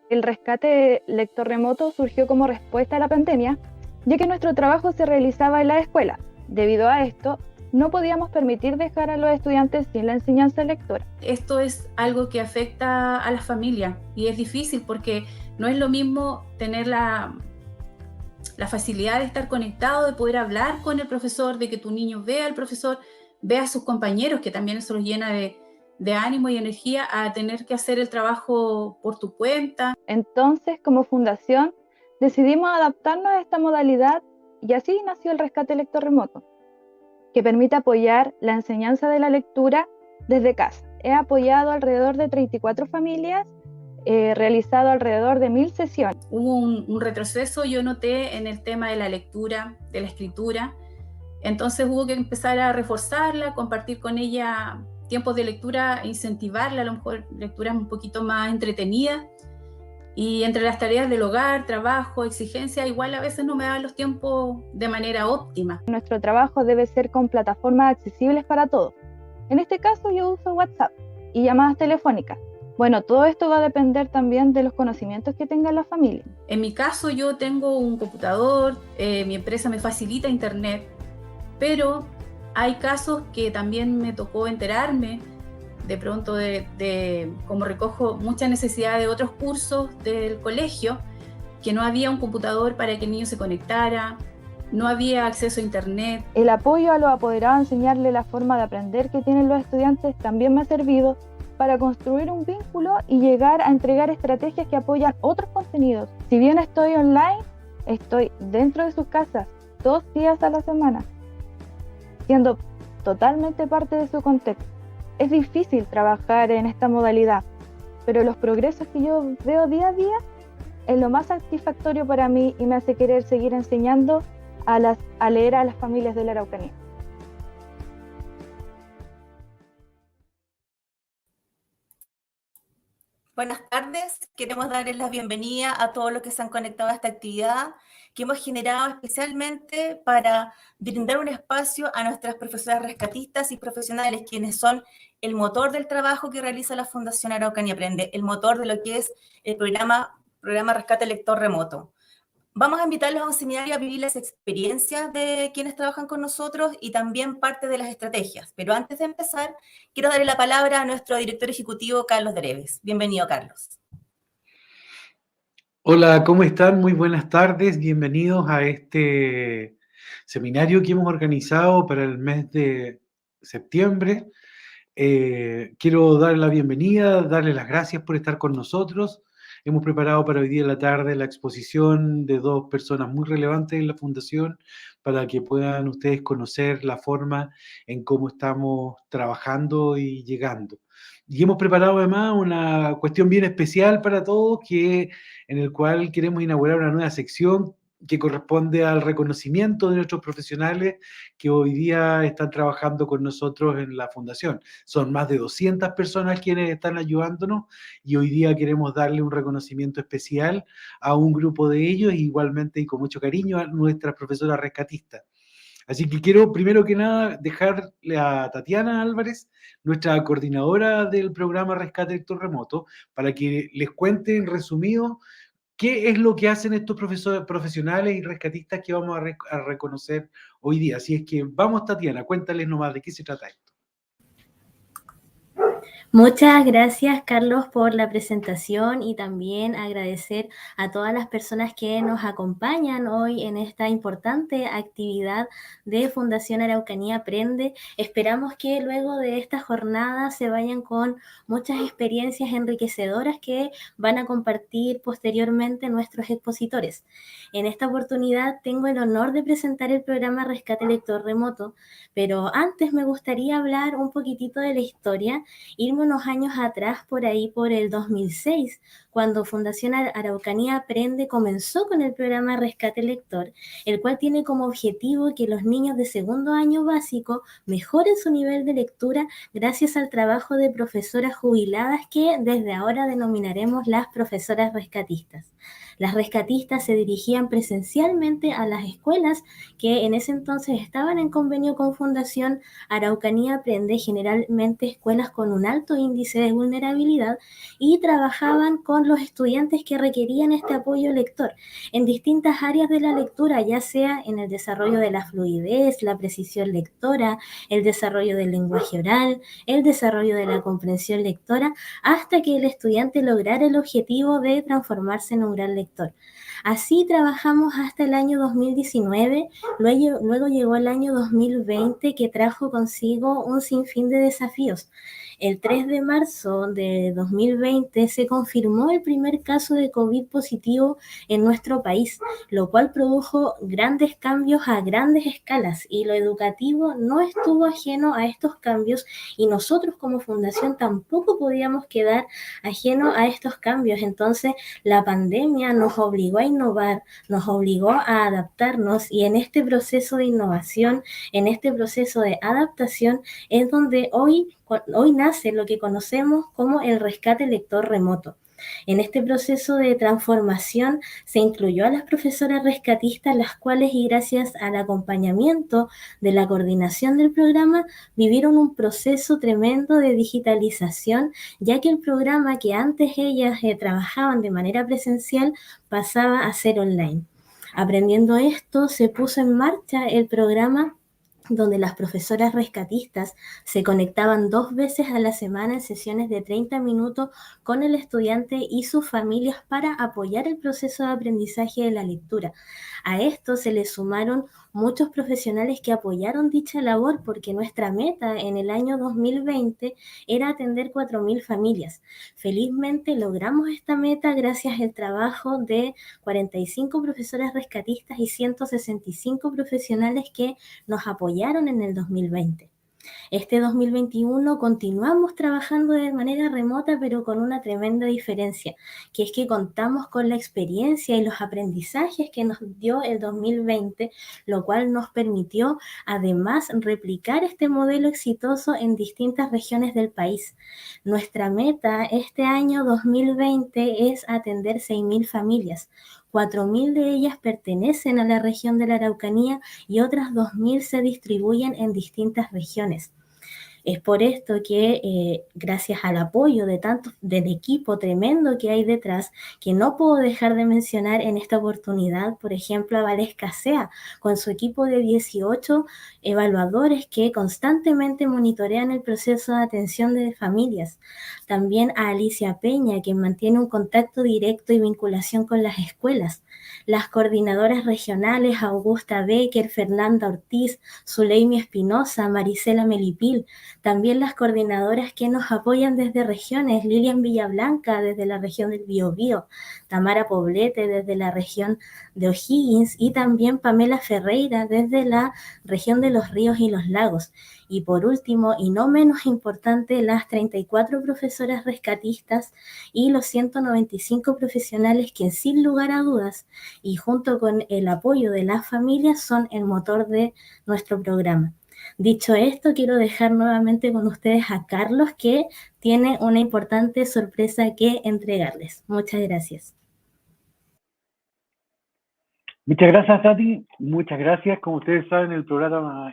El rescate lector remoto surgió como respuesta a la pandemia, ya que nuestro trabajo se realizaba en la escuela. Debido a esto, no podíamos permitir dejar a los estudiantes sin la enseñanza lectora. Esto es algo que afecta a las familias y es difícil porque no es lo mismo tener la facilidad de estar conectado, de poder hablar con el profesor, de que tu niño vea al profesor, vea a sus compañeros, que también eso los llena de ánimo y energía, a tener que hacer el trabajo por tu cuenta. Entonces, como fundación, decidimos adaptarnos a esta modalidad y así nació el rescate lector remoto, que permite apoyar la enseñanza de la lectura desde casa. He apoyado alrededor de 34 familias, realizado alrededor de 1000 sesiones. Hubo un retroceso, yo noté, en el tema de la lectura, de la escritura. Entonces hubo que empezar a reforzarla, compartir con ella tiempos de lectura, incentivarla, a lo mejor lecturas un poquito más entretenidas. Y entre las tareas del hogar, trabajo, exigencia, igual a veces no me daban los tiempos de manera óptima. Nuestro trabajo debe ser con plataformas accesibles para todos. En este caso yo uso WhatsApp y llamadas telefónicas. Bueno, todo esto va a depender también de los conocimientos que tenga la familia. En mi caso yo tengo un computador, mi empresa me facilita internet, pero hay casos que también me tocó enterarme de pronto como recojo mucha necesidad de otros cursos del colegio, que no había un computador para que el niño se conectara, no había acceso a internet. El apoyo a los apoderados a enseñarle la forma de aprender que tienen los estudiantes también me ha servido para construir un vínculo y llegar a entregar estrategias que apoyan otros contenidos. Si bien estoy online, estoy dentro de sus casas 2 días a la semana, siendo totalmente parte de su contexto. Es difícil trabajar en esta modalidad, pero los progresos que yo veo día a día es lo más satisfactorio para mí y me hace querer seguir enseñando a leer a las familias de la Araucanía. Buenas tardes, queremos darles la bienvenida a todos los que se han conectado a esta actividad que hemos generado especialmente para brindar un espacio a nuestras profesoras rescatistas y profesionales, quienes son el motor del trabajo que realiza la Fundación Araucanía Aprende, el motor de lo que es el programa Rescate Lector Remoto. Vamos a invitarlos a un seminario a vivir las experiencias de quienes trabajan con nosotros y también parte de las estrategias. Pero antes de empezar, quiero darle la palabra a nuestro director ejecutivo, Carlos Dreves. Bienvenido, Carlos. Hola, ¿cómo están? Muy buenas tardes. Bienvenidos a este seminario que hemos organizado para el mes de septiembre. Quiero darle la bienvenida, darle las gracias por estar con nosotros. Hemos preparado para hoy día en la tarde la exposición de 2 personas muy relevantes en la Fundación para que puedan ustedes conocer la forma en cómo estamos trabajando y llegando. Y hemos preparado además una cuestión bien especial para todos, en el cual queremos inaugurar una nueva sección que corresponde al reconocimiento de nuestros profesionales que hoy día están trabajando con nosotros en la Fundación. Son más de 200 personas quienes están ayudándonos y hoy día queremos darle un reconocimiento especial a un grupo de ellos, igualmente y con mucho cariño a nuestra profesora rescatista. Así que quiero, primero que nada, dejarle a Tatiana Álvarez, nuestra coordinadora del programa Rescate Lector Remoto, para que les cuente en resumido qué es lo que hacen estos profesionales y rescatistas que vamos a reconocer hoy día. Así es que vamos, Tatiana, cuéntales nomás de qué se trata esto. Muchas gracias, Carlos, por la presentación y también agradecer a todas las personas que nos acompañan hoy en esta importante actividad de Fundación Araucanía Aprende. Esperamos que luego de esta jornada se vayan con muchas experiencias enriquecedoras que van a compartir posteriormente nuestros expositores. En esta oportunidad tengo el honor de presentar el programa Rescate Lector Remoto, pero antes me gustaría hablar un poquitito de la historia, irme unos años atrás, por ahí por el 2006, cuando Fundación Araucanía Aprende comenzó con el programa Rescate Lector, el cual tiene como objetivo que los niños de segundo año básico mejoren su nivel de lectura gracias al trabajo de profesoras jubiladas que desde ahora denominaremos las profesoras rescatistas. Las rescatistas se dirigían presencialmente a las escuelas que en ese entonces estaban en convenio con Fundación Araucanía Aprende, generalmente escuelas con un alto índice de vulnerabilidad, y trabajaban con los estudiantes que requerían este apoyo lector en distintas áreas de la lectura, ya sea en el desarrollo de la fluidez, la precisión lectora, el desarrollo del lenguaje oral, el desarrollo de la comprensión lectora, hasta que el estudiante lograra el objetivo de transformarse en un gran lector. Así trabajamos hasta el año 2019, luego llegó el año 2020 que trajo consigo un sinfín de desafíos. El 3 de marzo de 2020 se confirmó el primer caso de COVID positivo en nuestro país, lo cual produjo grandes cambios a grandes escalas, y lo educativo no estuvo ajeno a estos cambios, y nosotros como fundación tampoco podíamos quedar ajeno a estos cambios. Entonces la pandemia nos obligó a innovar, nos obligó a adaptarnos, y en este proceso de innovación, en este proceso de adaptación, es donde hoy nace lo que conocemos como el rescate lector remoto. En este proceso de transformación se incluyó a las profesoras rescatistas, las cuales, y gracias al acompañamiento de la coordinación del programa, vivieron un proceso tremendo de digitalización, ya que el programa que antes ellas trabajaban de manera presencial pasaba a ser online. Aprendiendo esto, se puso en marcha el programa donde las profesoras rescatistas se conectaban 2 veces a la semana en sesiones de 30 minutos con el estudiante y sus familias para apoyar el proceso de aprendizaje de la lectura. A esto se le sumaron muchos profesionales que apoyaron dicha labor, porque nuestra meta en el año 2020 era atender 4.000 familias. Felizmente logramos esta meta gracias al trabajo de 45 profesoras rescatistas y 165 profesionales que nos apoyaron en el 2020. Este 2021 continuamos trabajando de manera remota, pero con una tremenda diferencia, que es que contamos con la experiencia y los aprendizajes que nos dio el 2020, lo cual nos permitió además replicar este modelo exitoso en distintas regiones del país. Nuestra meta este año 2020 es atender 6.000 familias. 4.000 de ellas pertenecen a la región de la Araucanía y otras 2.000 se distribuyen en distintas regiones. Es por esto que, gracias al apoyo del equipo tremendo que hay detrás, que no puedo dejar de mencionar en esta oportunidad, por ejemplo, a Valesca Sea, con su equipo de 18 evaluadores que constantemente monitorean el proceso de atención de familias. También a Alicia Peña, que mantiene un contacto directo y vinculación con las escuelas. Las coordinadoras regionales Augusta Becker, Fernanda Ortiz, Zuleimi Espinosa, Marisela Melipil. También las coordinadoras que nos apoyan desde regiones, Lilian Villablanca desde la región del Biobío, Tamara Poblete desde la región de O'Higgins, y también Pamela Ferreira desde la región de los Ríos y los Lagos. Y por último, y no menos importante, las 34 profesoras rescatistas y los 195 profesionales que, sin lugar a dudas, y junto con el apoyo de las familias, son el motor de nuestro programa. Dicho esto, quiero dejar nuevamente con ustedes a Carlos, que tiene una importante sorpresa que entregarles. Muchas gracias. Muchas gracias, Tati. Muchas gracias. Como ustedes saben, el programa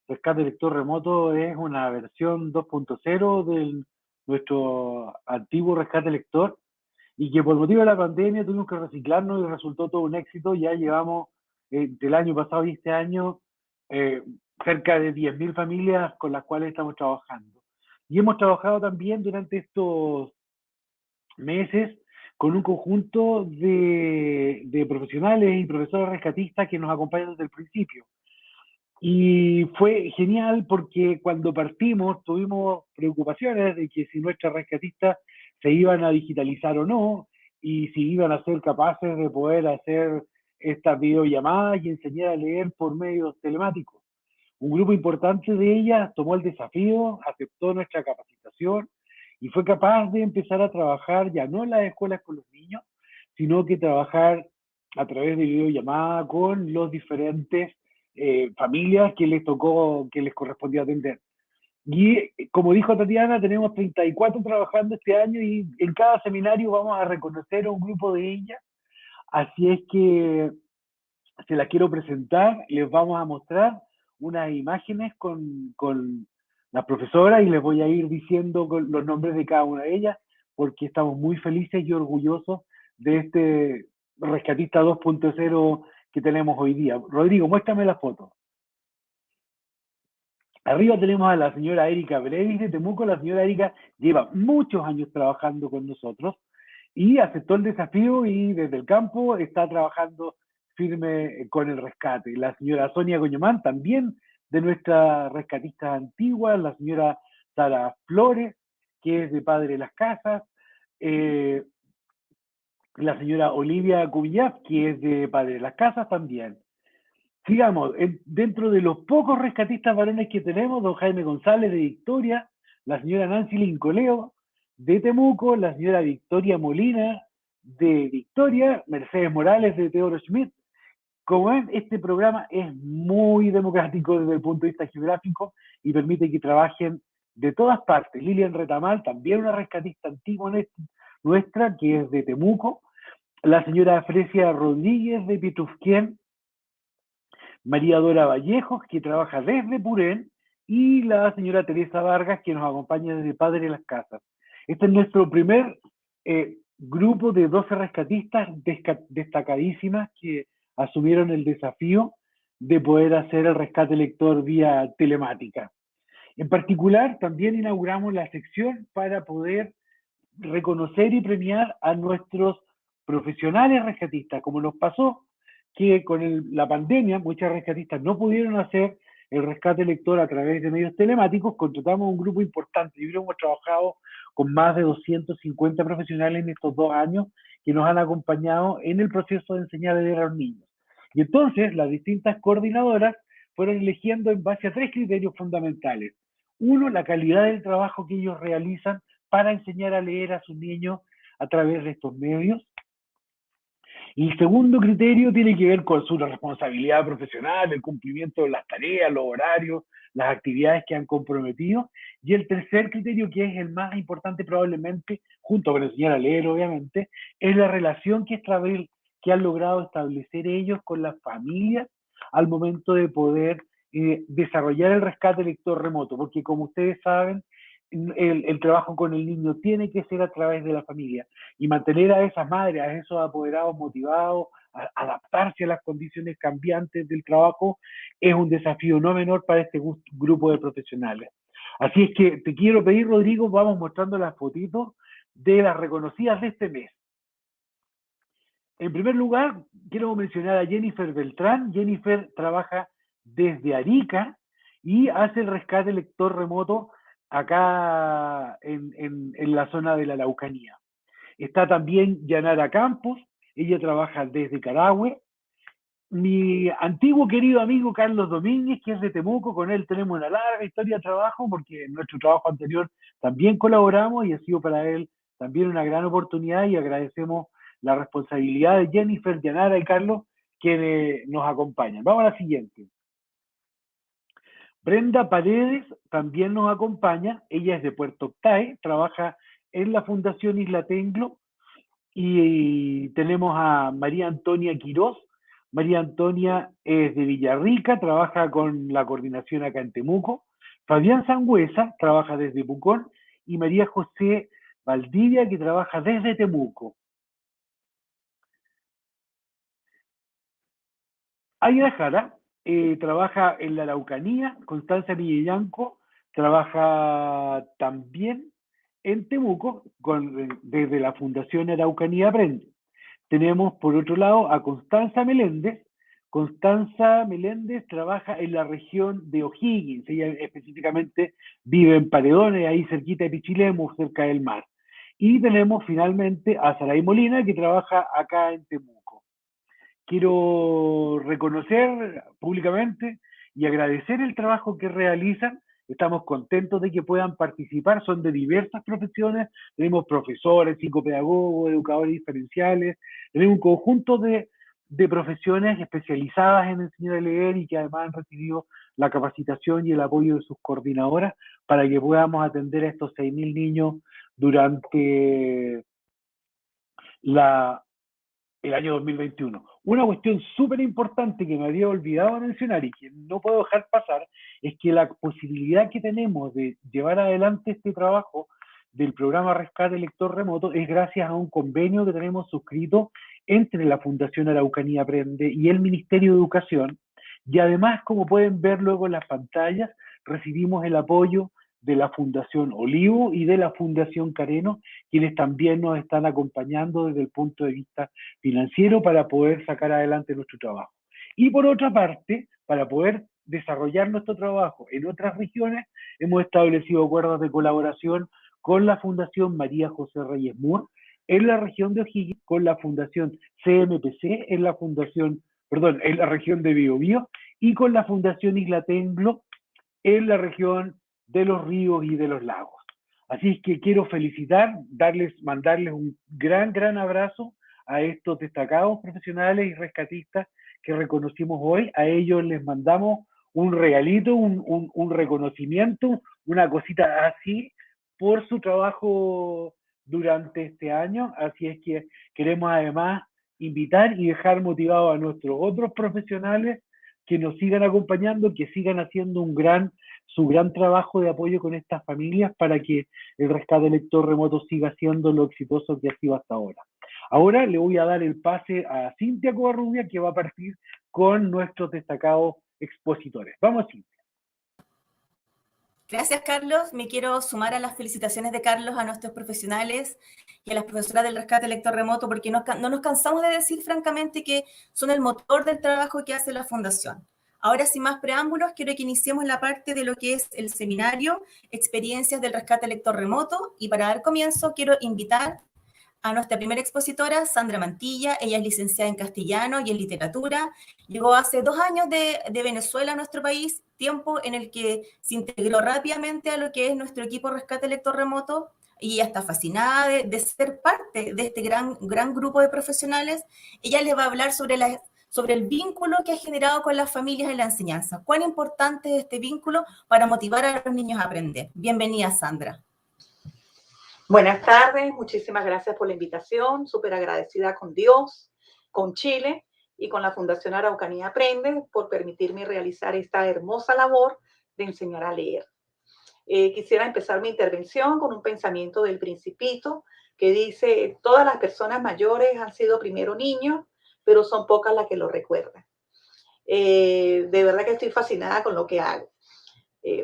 Rescate Lector Remoto es una versión 2.0 de nuestro antiguo Rescate Lector, y que por motivo de la pandemia tuvimos que reciclarnos y resultó todo un éxito. Ya llevamos del año pasado y este año cerca de 10.000 familias con las cuales estamos trabajando. Y hemos trabajado también durante estos meses con un conjunto de profesionales y profesores rescatistas que nos acompañan desde el principio. Y fue genial porque cuando partimos tuvimos preocupaciones de que si nuestras rescatistas se iban a digitalizar o no, y si iban a ser capaces de poder hacer estas videollamadas y enseñar a leer por medios telemáticos. Un grupo importante de ellas tomó el desafío, aceptó nuestra capacitación y fue capaz de empezar a trabajar ya no en las escuelas con los niños, sino que trabajar a través de videollamada con los diferentes familias que les tocó, que les correspondía atender. Y como dijo Tatiana, tenemos 34 trabajando este año, y en cada seminario vamos a reconocer a un grupo de ellas Así es que se las quiero presentar, les vamos a mostrar unas imágenes con la profesora y les voy a ir diciendo los nombres de cada una de ellas, porque estamos muy felices y orgullosos de este rescatista 2.0 que tenemos hoy día. Rodrigo, muéstrame la foto. Arriba tenemos a la señora Erika Brevis de Temuco. La señora Erika lleva muchos años trabajando con nosotros y aceptó el desafío y desde el campo está trabajando firme con el rescate. La señora Sonia Goñomán, también de nuestras rescatistas antiguas, la señora Sara Flores, que es de Padre Las Casas, la señora Olivia Cubillaf, que es de Padre Las Casas también. Sigamos, dentro de los pocos rescatistas varones que tenemos, don Jaime González de Victoria, la señora Nancy Lincoleo de Temuco, la señora Victoria Molina de Victoria, Mercedes Morales de Teodoro Schmidt. Como ven, este programa es muy democrático desde el punto de vista geográfico y permite que trabajen de todas partes. Lilian Retamal, también una rescatista antigua nuestra, que es de Temuco, la señora Fresia Rodríguez de Pitrufquén, María Dora Vallejos, que trabaja desde Purén, y la señora Teresa Vargas, que nos acompaña desde Padre Las Casas. Este es nuestro primer grupo de 12 rescatistas destacadísimas que asumieron el desafío de poder hacer el rescate lector vía telemática. En particular, también inauguramos la sección para poder reconocer y premiar a nuestros profesionales rescatistas, como nos pasó que con la pandemia muchas rescatistas no pudieron hacer el rescate lector a través de medios telemáticos. Contratamos un grupo importante y hemos trabajado con más de 250 profesionales en estos 2 años que nos han acompañado en el proceso de enseñar a leer a los niños. Y entonces las distintas coordinadoras fueron eligiendo en base a 3 criterios fundamentales. Uno, la calidad del trabajo que ellos realizan para enseñar a leer a sus niños a través de estos medios. Y el segundo criterio tiene que ver con su responsabilidad profesional, el cumplimiento de las tareas, los horarios, las actividades que han comprometido. Y el tercer criterio, que es el más importante probablemente, junto con enseñar a leer obviamente, es la relación que han logrado establecer ellos con las familias al momento de poder desarrollar el rescate lector remoto, porque como ustedes saben, el trabajo con el niño tiene que ser a través de la familia y mantener a esas madres, a esos apoderados motivados, a adaptarse a las condiciones cambiantes del trabajo es un desafío no menor para este grupo de profesionales. Así es que te quiero pedir, Rodrigo, vamos mostrando las fotitos de las reconocidas de este mes. En primer lugar, quiero mencionar a Jennifer Beltrán. Jennifer trabaja desde Arica y hace el rescate lector remoto acá en la zona de la Araucanía. Está también Yanara Campos, ella trabaja desde Carahue. Mi antiguo querido amigo Carlos Domínguez, que es de Temuco, con él tenemos una larga historia de trabajo, porque en nuestro trabajo anterior también colaboramos y ha sido para él también una gran oportunidad y agradecemos la responsabilidad de Jennifer, Yanara y Carlos que nos acompañan. Vamos a la siguiente. Brenda Paredes también nos acompaña, ella es de Puerto Octay, trabaja en la Fundación Isla Tenglo, y tenemos a María Antonia Quirós. María Antonia es de Villarrica, trabaja con la coordinación acá en Temuco. Fabián Sangüesa trabaja desde Pucón y María José Valdivia, que trabaja desde Temuco. Aida Jara trabaja en la Araucanía. Constanza Villallanco trabaja también en Temuco desde la Fundación Araucanía Aprende. Tenemos por otro lado a Constanza Meléndez. Constanza Meléndez trabaja en la región de O'Higgins, ella específicamente vive en Paredones, ahí cerquita de Pichilemu, cerca del mar. Y tenemos finalmente a Saray Molina, que trabaja acá en Temuco. Quiero reconocer públicamente y agradecer el trabajo que realizan. Estamos contentos de que puedan participar, son de diversas profesiones, tenemos profesores, psicopedagogos, educadores diferenciales, tenemos un conjunto de profesiones especializadas en enseñar a leer y que además han recibido la capacitación y el apoyo de sus coordinadoras para que podamos atender a estos 6.000 niños durante la el año 2021. Una cuestión súper importante que me había olvidado mencionar y que no puedo dejar pasar es que la posibilidad que tenemos de llevar adelante este trabajo del programa Rescate Lector Remoto es gracias a un convenio que tenemos suscrito entre la Fundación Araucanía Aprende y el Ministerio de Educación. Y además, como pueden ver luego en las pantallas, recibimos el apoyo de la Fundación Olivo y de la Fundación Careno, quienes también nos están acompañando desde el punto de vista financiero para poder sacar adelante nuestro trabajo. Y por otra parte, para poder desarrollar nuestro trabajo en otras regiones, hemos establecido acuerdos de colaboración con la Fundación María José Reyes Moore en la región de O'Higgins, con la Fundación CMPC en la región de Biobío y con la Fundación Isla Tenglo en la región de los ríos y de los lagos. Así es que quiero felicitar, mandarles un gran abrazo a estos destacados profesionales y rescatistas que reconocimos hoy. A ellos les mandamos un regalito, un reconocimiento, una cosita así por su trabajo durante este año. Así es que queremos además invitar y dejar motivados a nuestros otros profesionales que nos sigan acompañando, que sigan haciendo su gran trabajo de apoyo con estas familias para que el rescate lector remoto siga siendo lo exitoso que ha sido hasta ahora. Ahora le voy a dar el pase a Cintia Covarrubia, que va a partir con nuestros destacados expositores. Vamos, Cintia. Gracias, Carlos. Me quiero sumar a las felicitaciones de Carlos a nuestros profesionales y a las profesoras del rescate lector remoto, porque no nos cansamos de decir francamente que son el motor del trabajo que hace la Fundación. Ahora, sin más preámbulos, quiero que iniciemos la parte de lo que es el seminario Experiencias del Rescate Lector Remoto, y para dar comienzo quiero invitar a nuestra primera expositora, Sandra Mantilla. Ella es licenciada en castellano y en literatura. Llegó hace 2 años de Venezuela a nuestro país, tiempo en el que se integró rápidamente a lo que es nuestro equipo Rescate Lector Remoto, y ella está fascinada de ser parte de este gran grupo de profesionales. Ella les va a hablar sobre el vínculo que ha generado con las familias en la enseñanza. ¿Cuán importante es este vínculo para motivar a los niños a aprender? Bienvenida, Sandra. Buenas tardes, muchísimas gracias por la invitación, súper agradecida con Dios, con Chile y con la Fundación Araucanía Aprende por permitirme realizar esta hermosa labor de enseñar a leer. Quisiera empezar mi intervención con un pensamiento del Principito que dice: todas las personas mayores han sido primero niños, pero son pocas las que lo recuerdan. De verdad que estoy fascinada con lo que hago.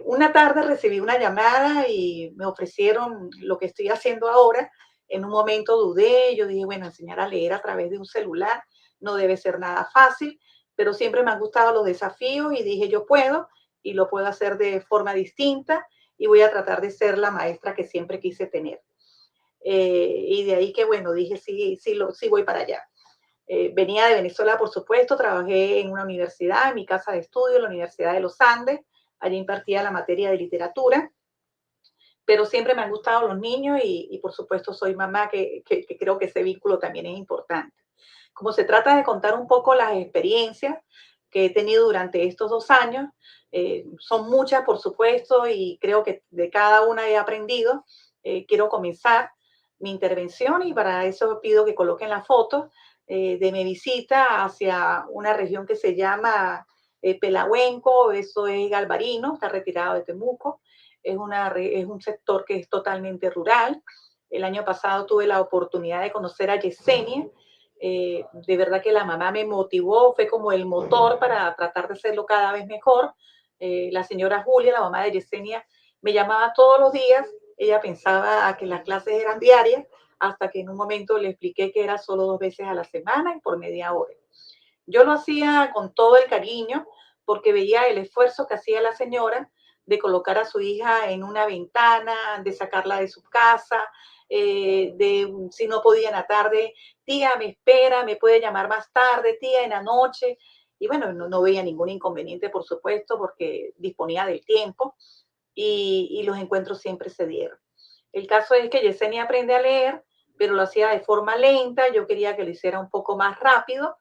Una tarde recibí una llamada y me ofrecieron lo que estoy haciendo ahora. En un momento dudé, yo dije, bueno, enseñar a leer a través de un celular no debe ser nada fácil, pero siempre me han gustado los desafíos y dije, yo puedo, y lo puedo hacer de forma distinta y voy a tratar de ser la maestra que siempre quise tener. Y de ahí que, bueno, dije, sí voy para allá. Venía de Venezuela, por supuesto, trabajé en una universidad, en mi casa de estudio, la Universidad de los Andes. Allí impartía la materia de literatura, pero siempre me han gustado los niños y por supuesto soy mamá, que creo que ese vínculo también es importante. Como se trata de contar un poco las experiencias que he tenido durante estos 2 años, son muchas, por supuesto, y creo que de cada una he aprendido. Quiero comenzar mi intervención y para eso pido que coloquen la foto de mi visita hacia una región que se llama Pelahuenco. Eso es Galvarino, está retirado de Temuco. Es un sector que es totalmente rural. El año pasado tuve la oportunidad de conocer a Yesenia. De verdad que la mamá me motivó, fue como el motor para tratar de hacerlo cada vez mejor. La señora Julia, la mamá de Yesenia, me llamaba todos los días. Ella pensaba que las clases eran diarias, hasta que en un momento le expliqué que era solo 2 veces a la semana y por media hora. Yo lo hacía con todo el cariño porque veía el esfuerzo que hacía la señora de colocar a su hija en una ventana, de sacarla de su casa, si no podía en la tarde, tía, me espera, me puede llamar más tarde, tía, en la noche. Y bueno, no veía ningún inconveniente, por supuesto, porque disponía del tiempo y los encuentros siempre se dieron. El caso es que Yesenia aprende a leer, pero lo hacía de forma lenta. Yo quería que lo hiciera un poco más rápido.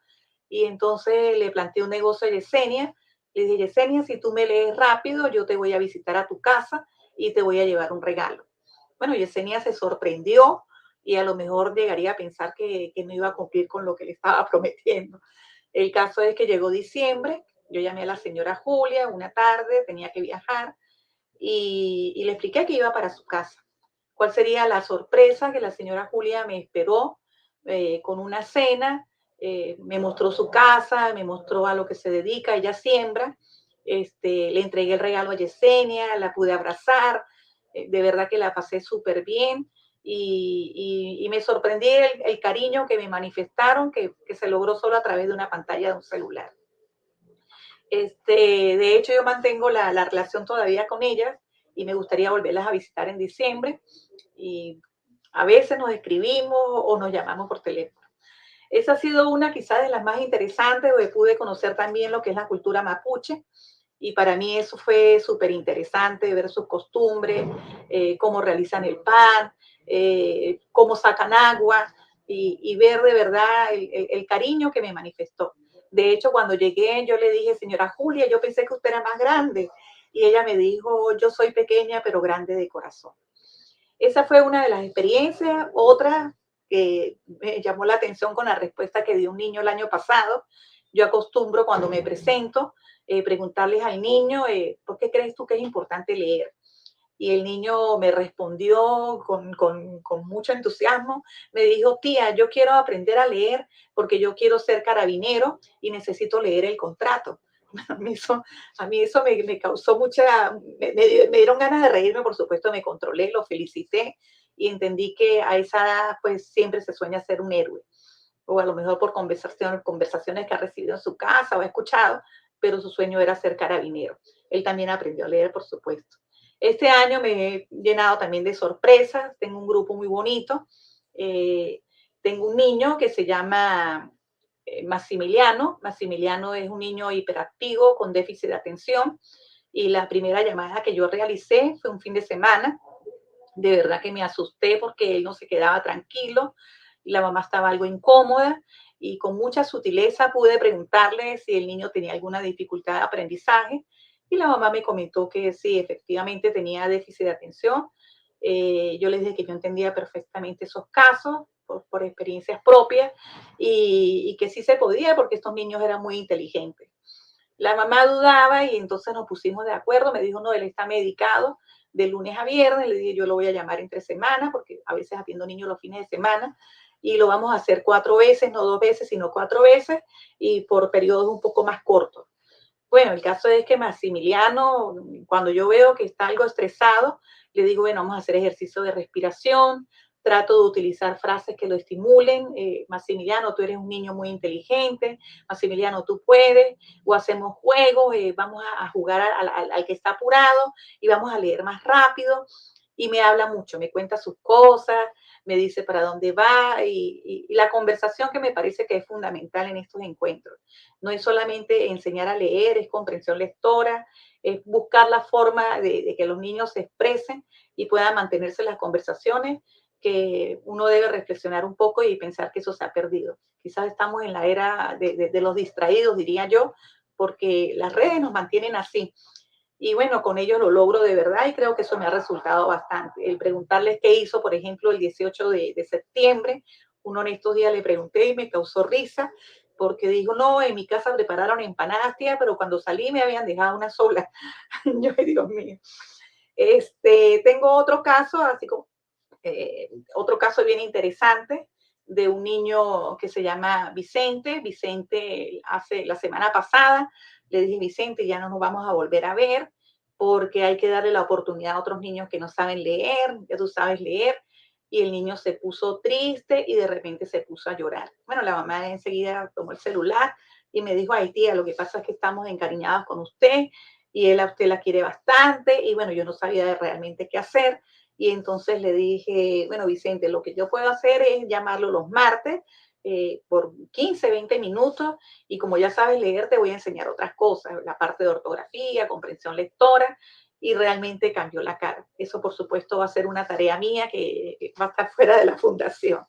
Y entonces le planteé un negocio a Yesenia. Le dije, Yesenia, si tú me lees rápido, yo te voy a visitar a tu casa y te voy a llevar un regalo. Bueno, Yesenia se sorprendió y a lo mejor llegaría a pensar que no iba a cumplir con lo que le estaba prometiendo. El caso es que llegó diciembre, yo llamé a la señora Julia una tarde, tenía que viajar y le expliqué que iba para su casa. ¿Cuál sería la sorpresa? Que la señora Julia me esperó con una cena, me mostró su casa, me mostró a lo que se dedica, ella siembra. Le entregué el regalo a Yesenia, la pude abrazar, de verdad que la pasé súper bien y me sorprendí el cariño que me manifestaron, que se logró solo a través de una pantalla de un celular. De hecho, yo mantengo la relación todavía con ellas y me gustaría volverlas a visitar en diciembre y a veces nos escribimos o nos llamamos por teléfono. Esa ha sido una quizás de las más interesantes, donde pude conocer también lo que es la cultura mapuche y para mí eso fue súper interesante, ver sus costumbres, cómo realizan el pan, cómo sacan agua y ver de verdad el cariño que me manifestó. De hecho, cuando llegué, yo le dije, señora Julia, yo pensé que usted era más grande. Y ella me dijo, yo soy pequeña, pero grande de corazón. Esa fue una de las experiencias. Otra que me llamó la atención con la respuesta que dio un niño el año pasado. Yo acostumbro cuando me presento preguntarles al niño, ¿por qué crees tú que es importante leer? Y el niño me respondió con mucho entusiasmo. Me dijo, tía, yo quiero aprender a leer porque yo quiero ser carabinero y necesito leer el contrato. A mí eso me causó me dieron ganas de reírme, por supuesto, me controlé, lo felicité y entendí que a esa edad pues siempre se sueña ser un héroe. O a lo mejor por conversaciones que ha recibido en su casa o ha escuchado, pero su sueño era ser carabinero. Él también aprendió a leer, por supuesto. Este año me he llenado también de sorpresas, tengo un grupo muy bonito, tengo un niño que se llama Maximiliano. Maximiliano es un niño hiperactivo con déficit de atención y la primera llamada que yo realicé fue un fin de semana. De verdad que me asusté porque él no se quedaba tranquilo y la mamá estaba algo incómoda y con mucha sutileza pude preguntarle si el niño tenía alguna dificultad de aprendizaje y la mamá me comentó que sí, efectivamente tenía déficit de atención. Yo les dije que yo entendía perfectamente esos casos por experiencias propias y que sí se podía porque estos niños eran muy inteligentes. La mamá dudaba y entonces nos pusimos de acuerdo, me dijo, no, él está medicado de lunes a viernes, le dije, yo lo voy a llamar entre semanas, porque a veces atiendo niños los fines de semana, y lo vamos a hacer 4 veces, no 2 veces, sino 4 veces, y por periodos un poco más cortos. Bueno, el caso es que Maximiliano, cuando yo veo que está algo estresado, le digo, bueno, vamos a hacer ejercicio de respiración, trato de utilizar frases que lo estimulen. Maximiliano, tú eres un niño muy inteligente, Maximiliano, tú puedes, o hacemos juegos, vamos a jugar al que está apurado y vamos a leer más rápido. Y me habla mucho, me cuenta sus cosas, me dice para dónde va y la conversación que me parece que es fundamental en estos encuentros. No es solamente enseñar a leer, es comprensión lectora, es buscar la forma de que los niños se expresen y puedan mantenerse las conversaciones, que uno debe reflexionar un poco y pensar que eso se ha perdido. Quizás estamos en la era de los distraídos, diría yo, porque las redes nos mantienen así. Y bueno, con ellos lo logro de verdad y creo que eso me ha resultado bastante. El preguntarles qué hizo, por ejemplo, el 18 de septiembre, uno en estos días le pregunté y me causó risa porque dijo, no, en mi casa prepararon empanadas, tía, pero cuando salí me habían dejado una sola. Yo, Dios mío. Tengo otro caso, así como otro caso bien interesante de un niño que se llama Vicente. Vicente, hace la semana pasada, le dije, Vicente, ya no nos vamos a volver a ver porque hay que darle la oportunidad a otros niños que no saben leer, ya tú sabes leer. Y el niño se puso triste y de repente se puso a llorar. Bueno, la mamá enseguida tomó el celular y me dijo, ay tía, lo que pasa es que estamos encariñados con usted y él a usted la quiere bastante. Y bueno, yo no sabía realmente qué hacer. Y entonces le dije, bueno, Vicente, lo que yo puedo hacer es llamarlo los martes por 15, 20 minutos y como ya sabes leer, te voy a enseñar otras cosas, la parte de ortografía, comprensión lectora, y realmente cambió la cara. Eso, por supuesto, va a ser una tarea mía que va a estar fuera de la fundación,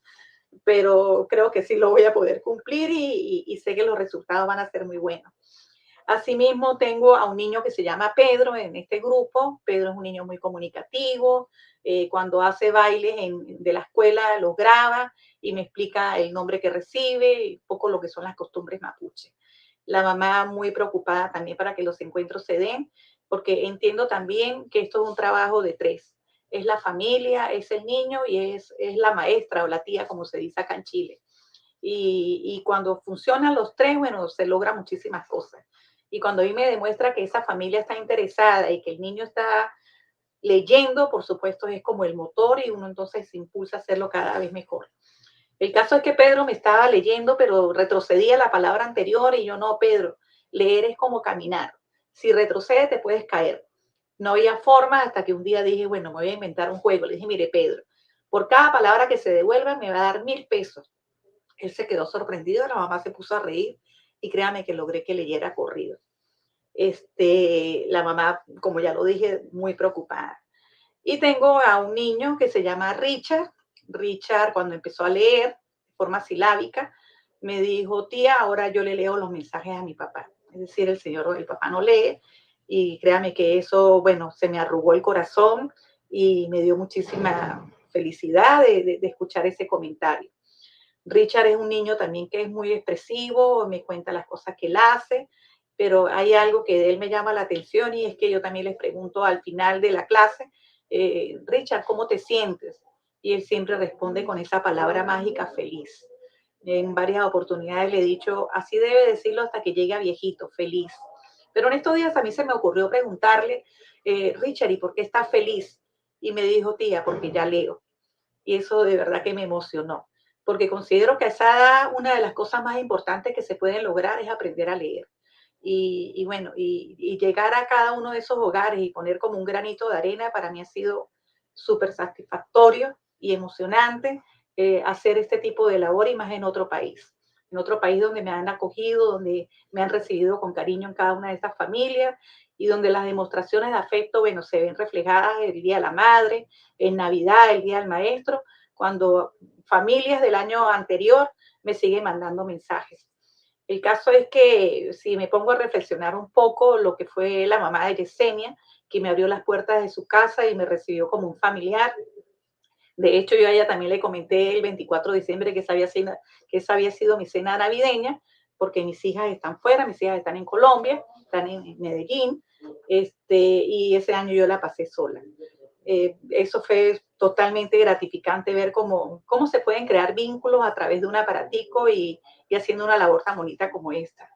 pero creo que sí lo voy a poder cumplir y sé que los resultados van a ser muy buenos. Asimismo, tengo a un niño que se llama Pedro en este grupo. Pedro es un niño muy comunicativo, Cuando hace bailes de la escuela, los graba y me explica el nombre que recibe y un poco lo que son las costumbres mapuche. La mamá muy preocupada también para que los encuentros se den, porque entiendo también que esto es un trabajo de tres. Es la familia, es el niño y es la maestra o la tía, como se dice acá en Chile. Y cuando funcionan los tres, bueno, se logra muchísimas cosas. Y cuando a mí me demuestra que esa familia está interesada y que el niño está leyendo, por supuesto, es como el motor y uno entonces se impulsa a hacerlo cada vez mejor. El caso es que Pedro me estaba leyendo, pero retrocedía la palabra anterior y yo no, Pedro, leer es como caminar. Si retrocedes te puedes caer. No había forma hasta que un día dije, bueno, me voy a inventar un juego. Le dije, mire, Pedro, por cada palabra que se devuelva me va a dar 1,000 pesos. Él se quedó sorprendido, la mamá se puso a reír y créame que logré que leyera corrido. La mamá, como ya lo dije, muy preocupada. Y tengo a un niño que se llama Richard. Richard, cuando empezó a leer de forma silábica, me dijo, tía, ahora yo le leo los mensajes a mi papá. Es decir, el papá no lee. Y créame que eso, bueno, se me arrugó el corazón y me dio muchísima felicidad de escuchar ese comentario. Richard es un niño también que es muy expresivo, me cuenta las cosas que él hace, pero hay algo que de él me llama la atención y es que yo también les pregunto al final de la clase, Richard, ¿cómo te sientes? Y él siempre responde con esa palabra mágica, feliz. En varias oportunidades le he dicho, así debe decirlo hasta que llegue a viejito, feliz. Pero en estos días a mí se me ocurrió preguntarle, Richard, ¿y por qué estás feliz? Y me dijo, tía, porque ya leo. Y eso de verdad que me emocionó, porque considero que a esa edad una de las cosas más importantes que se pueden lograr es aprender a leer. Y bueno, y llegar a cada uno de esos hogares y poner como un granito de arena, para mí ha sido súper satisfactorio y emocionante hacer este tipo de labor y más en otro país donde me han acogido, donde me han recibido con cariño en cada una de estas familias y donde las demostraciones de afecto, bueno, se ven reflejadas el Día de la Madre, en Navidad, el Día del Maestro, cuando familias del año anterior me siguen mandando mensajes. El caso es que si me pongo a reflexionar un poco lo que fue la mamá de Yesenia, que me abrió las puertas de su casa y me recibió como un familiar. De hecho, yo a ella también le comenté el 24 de diciembre que esa había sido mi cena navideña, porque mis hijas están fuera, mis hijas están en Colombia, están en Medellín, y ese año yo la pasé sola. Eso fue totalmente gratificante ver cómo se pueden crear vínculos a través de un aparatico y haciendo una labor tan bonita como esta.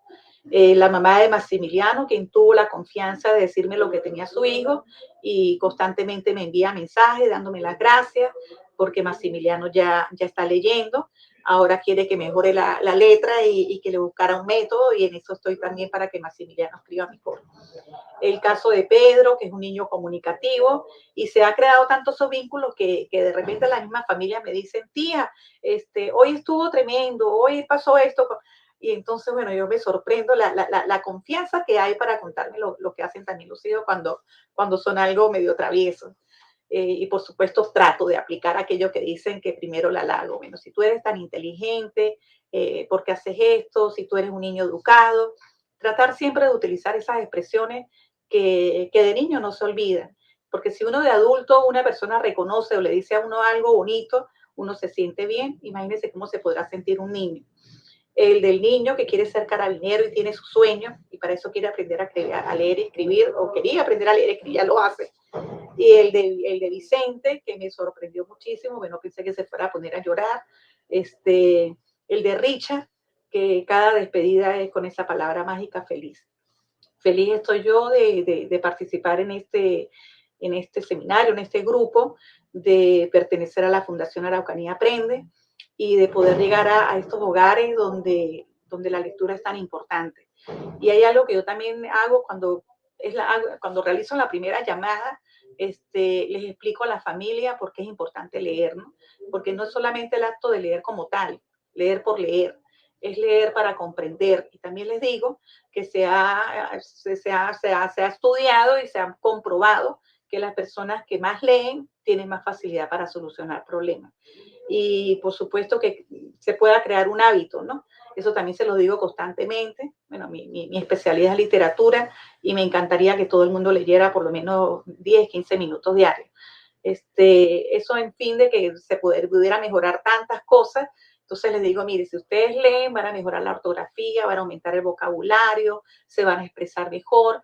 La mamá de Maximiliano, quien tuvo la confianza de decirme lo que tenía su hijo y constantemente me envía mensajes dándome las gracias porque Maximiliano ya está leyendo. Ahora quiere que mejore la letra y que le buscara un método y en eso estoy también para que Maximiliano escriba mejor. El caso de Pedro, que es un niño comunicativo y se ha creado tantos esos vínculos que de repente la misma familia me dicen, tía, hoy estuvo tremendo, hoy pasó esto. Y entonces, bueno, yo me sorprendo la confianza que hay para contarme lo que hacen también los hijos cuando son algo medio traviesos. Y por supuesto trato de aplicar aquello que dicen que primero la halago. Bueno, si tú eres tan inteligente, ¿por qué haces esto? Si tú eres un niño educado, tratar siempre de utilizar esas expresiones que de niño no se olvidan. Porque si uno de adulto, una persona reconoce o le dice a uno algo bonito, uno se siente bien. Imagínense cómo se podrá sentir un niño. El del niño que quiere ser carabinero y tiene su sueño y para eso quiere aprender a leer y escribir, o quería aprender a leer y escribir, ya lo hace. Y el de Vicente, que me sorprendió muchísimo, bueno, pensé que se fuera a poner a llorar. El de Richard, que cada despedida es con esa palabra mágica, feliz. Feliz estoy yo de participar en este seminario, en este grupo, de pertenecer a la Fundación Araucanía Aprende y de poder llegar a estos hogares donde la lectura es tan importante. Y hay algo que yo también hago cuando realizo la primera llamada, les explico a la familia por qué es importante leer, ¿no? Porque no es solamente el acto de leer como tal, leer por leer, es leer para comprender. Y también les digo que se ha estudiado y se ha comprobado que las personas que más leen tienen más facilidad para solucionar problemas. Y por supuesto que se pueda crear un hábito, ¿no? Eso también se lo digo constantemente. Bueno, mi especialidad es literatura y me encantaría que todo el mundo leyera por lo menos 10, 15 minutos diarios. Eso en fin de que se pudiera mejorar tantas cosas. Entonces les digo, mire, si ustedes leen, van a mejorar la ortografía, van a aumentar el vocabulario, se van a expresar mejor.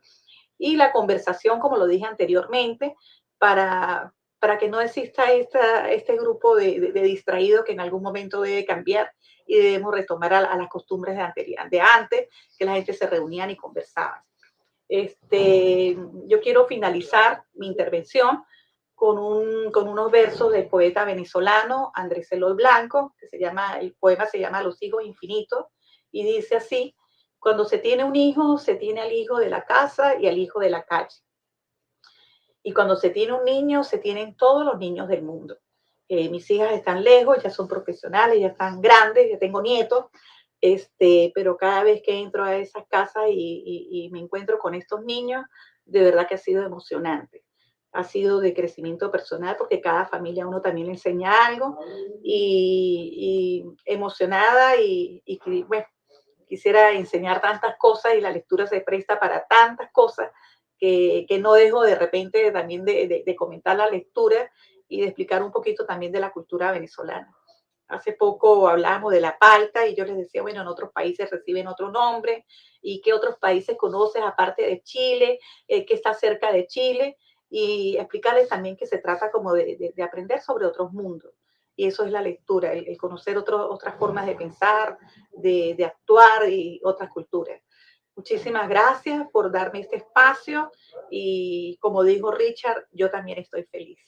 Y la conversación, como lo dije anteriormente, para que no exista este grupo de distraídos que en algún momento debe cambiar y debemos retomar a las costumbres de antes, que la gente se reunían y conversaban. Yo quiero finalizar mi intervención con unos versos del poeta venezolano Andrés Eloy Blanco, el poema se llama Los hijos infinitos, y dice así: cuando se tiene un hijo, se tiene al hijo de la casa y al hijo de la calle. Y cuando se tiene un niño, se tienen todos los niños del mundo. Mis hijas están lejos, ya son profesionales, ya están grandes, ya tengo nietos, pero cada vez que entro a esas casas y me encuentro con estos niños, de verdad que ha sido emocionante. Ha sido de crecimiento personal porque cada familia a uno también le enseña algo y emocionada bueno, quisiera enseñar tantas cosas y la lectura se presta para tantas cosas que no dejo de repente también de comentar la lectura y de explicar un poquito también de la cultura venezolana. Hace poco hablábamos de la palta y yo les decía, bueno, en otros países reciben otro nombre y qué otros países conoces aparte de Chile, que está cerca de Chile, y explicarles también que se trata como de aprender sobre otros mundos. Y eso es la lectura, el conocer otras formas de pensar, de actuar y otras culturas. Muchísimas gracias por darme este espacio y como dijo Richard, yo también estoy feliz.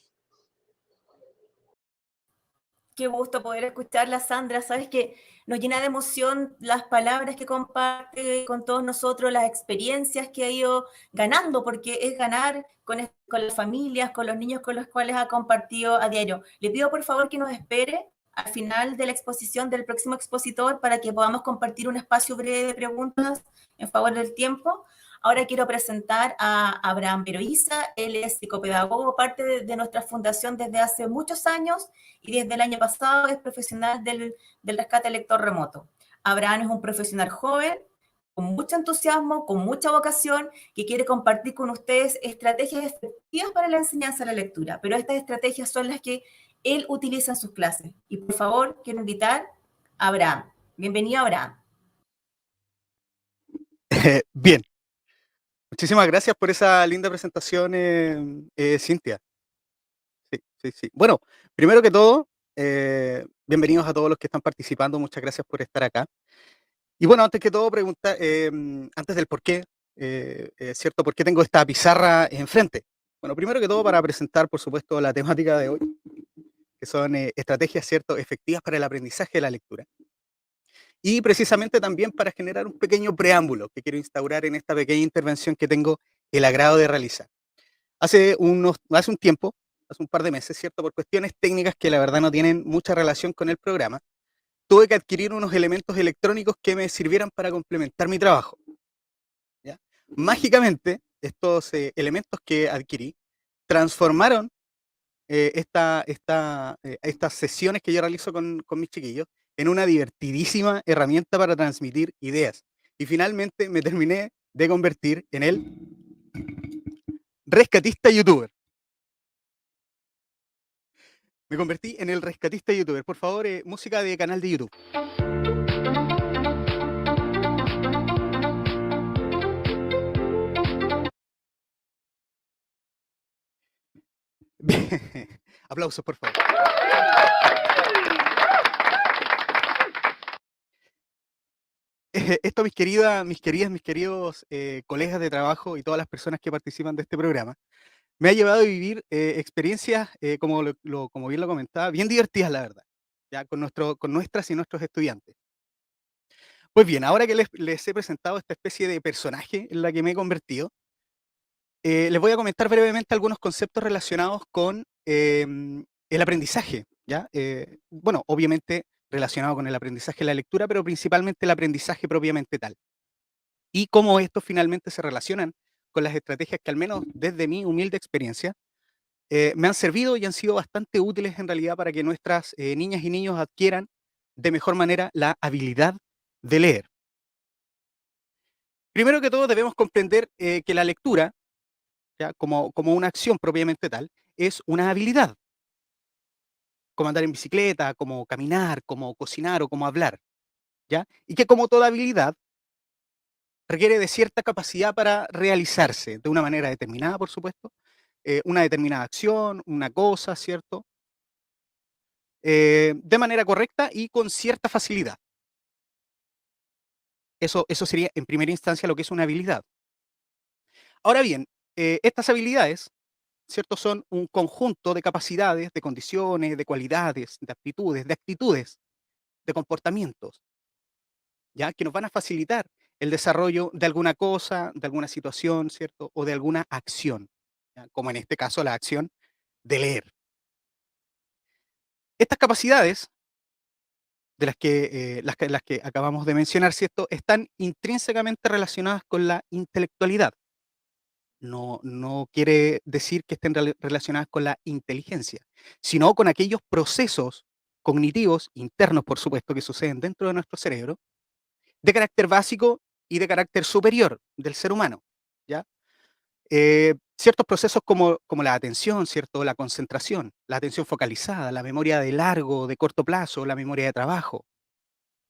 Qué gusto poder escucharla, Sandra. Sabes que nos llena de emoción las palabras que comparte con todos nosotros, las experiencias que ha ido ganando, porque es ganar con las familias, con los niños con los cuales ha compartido a diario. Le pido por favor que nos espere al final de la exposición del próximo expositor para que podamos compartir un espacio breve de preguntas en favor del tiempo. Ahora quiero presentar a Abraham Veroiza. Él es psicopedagogo, parte de nuestra fundación desde hace muchos años y desde el año pasado es profesional del rescate lector remoto. Abraham es un profesional joven, con mucho entusiasmo, con mucha vocación, que quiere compartir con ustedes estrategias efectivas para la enseñanza de la lectura, pero estas estrategias son las que él utiliza en sus clases. Y por favor, quiero invitar a Abraham. Bienvenido, Abraham. Bien, muchísimas gracias por esa linda presentación, Cintia. Sí. Bueno, primero que todo, bienvenidos a todos los que están participando, muchas gracias por estar acá. Y bueno, antes que todo, preguntar, antes del por qué, ¿cierto? ¿Por qué tengo esta pizarra enfrente? Bueno, primero que todo, para presentar, por supuesto, la temática de hoy, que son estrategias, ¿cierto?, efectivas para el aprendizaje de la lectura. Y precisamente también para generar un pequeño preámbulo que quiero instaurar en esta pequeña intervención que tengo el agrado de realizar. Hace un tiempo, hace un par de meses, ¿cierto? Por cuestiones técnicas que la verdad no tienen mucha relación con el programa, tuve que adquirir unos elementos electrónicos que me sirvieran para complementar mi trabajo. ¿Ya? Mágicamente, estos elementos que adquirí transformaron estas sesiones que yo realizo con mis chiquillos en una divertidísima herramienta para transmitir ideas. Y finalmente me terminé de convertir en el rescatista youtuber. Me convertí en el rescatista youtuber. Por favor, música de canal de YouTube. Aplausos, por favor. Esto, mis queridos colegas de trabajo y todas las personas que participan de este programa, me ha llevado a vivir experiencias, como bien lo comentaba, bien divertidas, la verdad, ya con nuestras y nuestros estudiantes. Pues bien, ahora que les he presentado esta especie de personaje en la que me he convertido, les voy a comentar brevemente algunos conceptos relacionados con el aprendizaje, ¿ya? Bueno, obviamente relacionado con el aprendizaje de la lectura, pero principalmente el aprendizaje propiamente tal. Y cómo estos finalmente se relacionan con las estrategias que, al menos desde mi humilde experiencia, me han servido y han sido bastante útiles en realidad para que nuestras niñas y niños adquieran de mejor manera la habilidad de leer. Primero que todo debemos comprender que la lectura, ¿ya? Como una acción propiamente tal, es una habilidad, como andar en bicicleta, como caminar, como cocinar o como hablar, ¿ya? Y que como toda habilidad requiere de cierta capacidad para realizarse de una manera determinada, por supuesto, una determinada acción, una cosa, ¿cierto? De manera correcta y con cierta facilidad. Eso sería en primera instancia lo que es una habilidad. Ahora bien, estas habilidades, ¿cierto? Son un conjunto de capacidades, de condiciones, de cualidades, de aptitudes, de actitudes, de comportamientos, ¿ya? Que nos van a facilitar el desarrollo de alguna cosa, de alguna situación, ¿cierto? O de alguna acción, ¿ya? Como en este caso la acción de leer. Estas capacidades de las que acabamos de mencionar, ¿cierto? Están intrínsecamente relacionadas con la intelectualidad. No quiere decir que estén relacionadas con la inteligencia, sino con aquellos procesos cognitivos internos, por supuesto, que suceden dentro de nuestro cerebro, de carácter básico y de carácter superior del ser humano, ¿ya? Ciertos procesos como la atención, ¿cierto? La concentración, la atención focalizada, la memoria de largo, de corto plazo, la memoria de trabajo,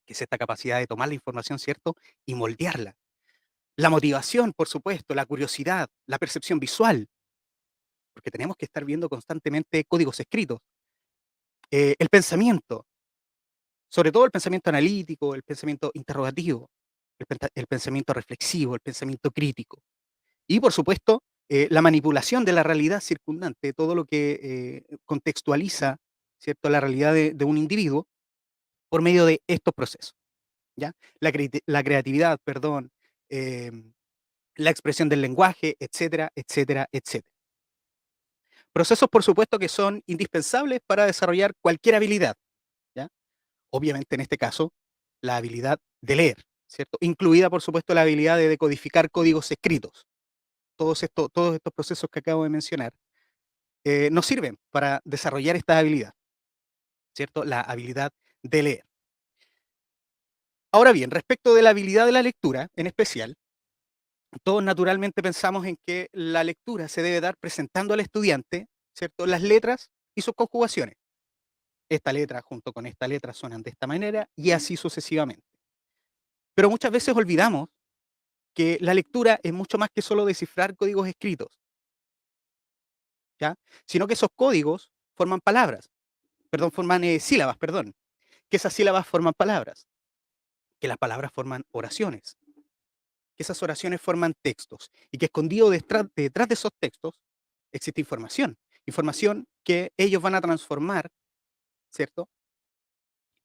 que es esta capacidad de tomar la información, ¿cierto? Y moldearla. La motivación, por supuesto, la curiosidad, la percepción visual, porque tenemos que estar viendo constantemente códigos escritos. El pensamiento, sobre todo el pensamiento analítico, el pensamiento interrogativo, el pensamiento reflexivo, el pensamiento crítico. Y, por supuesto, la manipulación de la realidad circundante, todo lo que contextualiza, ¿cierto?, la realidad de un individuo por medio de estos procesos, ¿ya? La creatividad, perdón, la expresión del lenguaje, etcétera, etcétera, etcétera. Procesos, por supuesto, que son indispensables para desarrollar cualquier habilidad, ¿ya? Obviamente, en este caso, la habilidad de leer, ¿cierto? Incluida, por supuesto, la habilidad de decodificar códigos escritos. Todos estos procesos que acabo de mencionar nos sirven para desarrollar esta habilidad, ¿cierto? La habilidad de leer. Ahora bien, respecto de la habilidad de la lectura, en especial, todos naturalmente pensamos en que la lectura se debe dar presentando al estudiante, ¿cierto?, las letras y sus conjugaciones. Esta letra junto con esta letra suenan de esta manera y así sucesivamente. Pero muchas veces olvidamos que la lectura es mucho más que solo descifrar códigos escritos, ¿ya? Sino que esos códigos forman palabras, forman sílabas, que esas sílabas forman palabras, que las palabras forman oraciones, que esas oraciones forman textos y que escondido detrás de esos textos existe información, información que ellos van a transformar, ¿cierto?